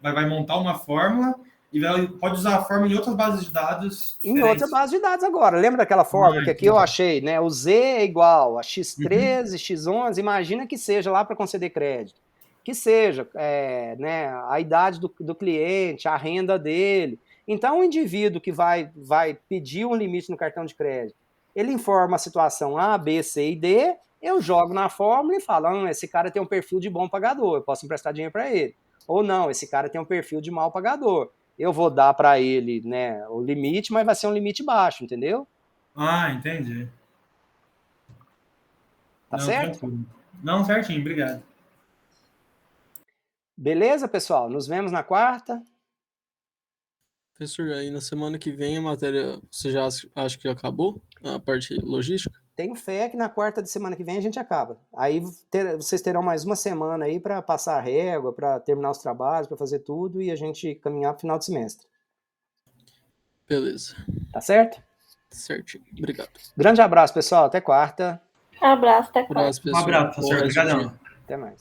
Speaker 4: vai montar uma fórmula e pode usar a fórmula em outras bases de dados.
Speaker 1: Em outra base de dados agora. Lembra daquela fórmula que aqui eu achei, né? O Z é igual a X13, X11, imagina que seja lá para conceder crédito. Que seja a idade do cliente, a renda dele. Então, o indivíduo que vai pedir um limite no cartão de crédito, ele informa a situação A, B, C e D, eu jogo na fórmula e falo, esse cara tem um perfil de bom pagador, eu posso emprestar dinheiro para ele. Ou não, esse cara tem um perfil de mau pagador. Eu vou dar para ele, né, o limite, mas vai ser um limite baixo, entendeu?
Speaker 4: Entendi.
Speaker 1: Tá certo?
Speaker 4: Tranquilo. Não, certinho, obrigado.
Speaker 1: Beleza, pessoal? Nos vemos na quarta.
Speaker 2: Professor, aí na semana que vem a matéria, você já acha que acabou? A parte logística?
Speaker 1: Tenho fé que na quarta de semana que vem a gente acaba. Aí vocês terão mais uma semana aí para passar a régua, para terminar os trabalhos, para fazer tudo e a gente caminhar para o final do semestre.
Speaker 2: Beleza.
Speaker 1: Tá certo?
Speaker 2: Certinho. Obrigado.
Speaker 1: Grande abraço, pessoal. Até quarta.
Speaker 6: Abraço, até quarta.
Speaker 2: Abraço, pessoal.
Speaker 4: Um abraço, professor. Obrigadão.
Speaker 1: Até mais.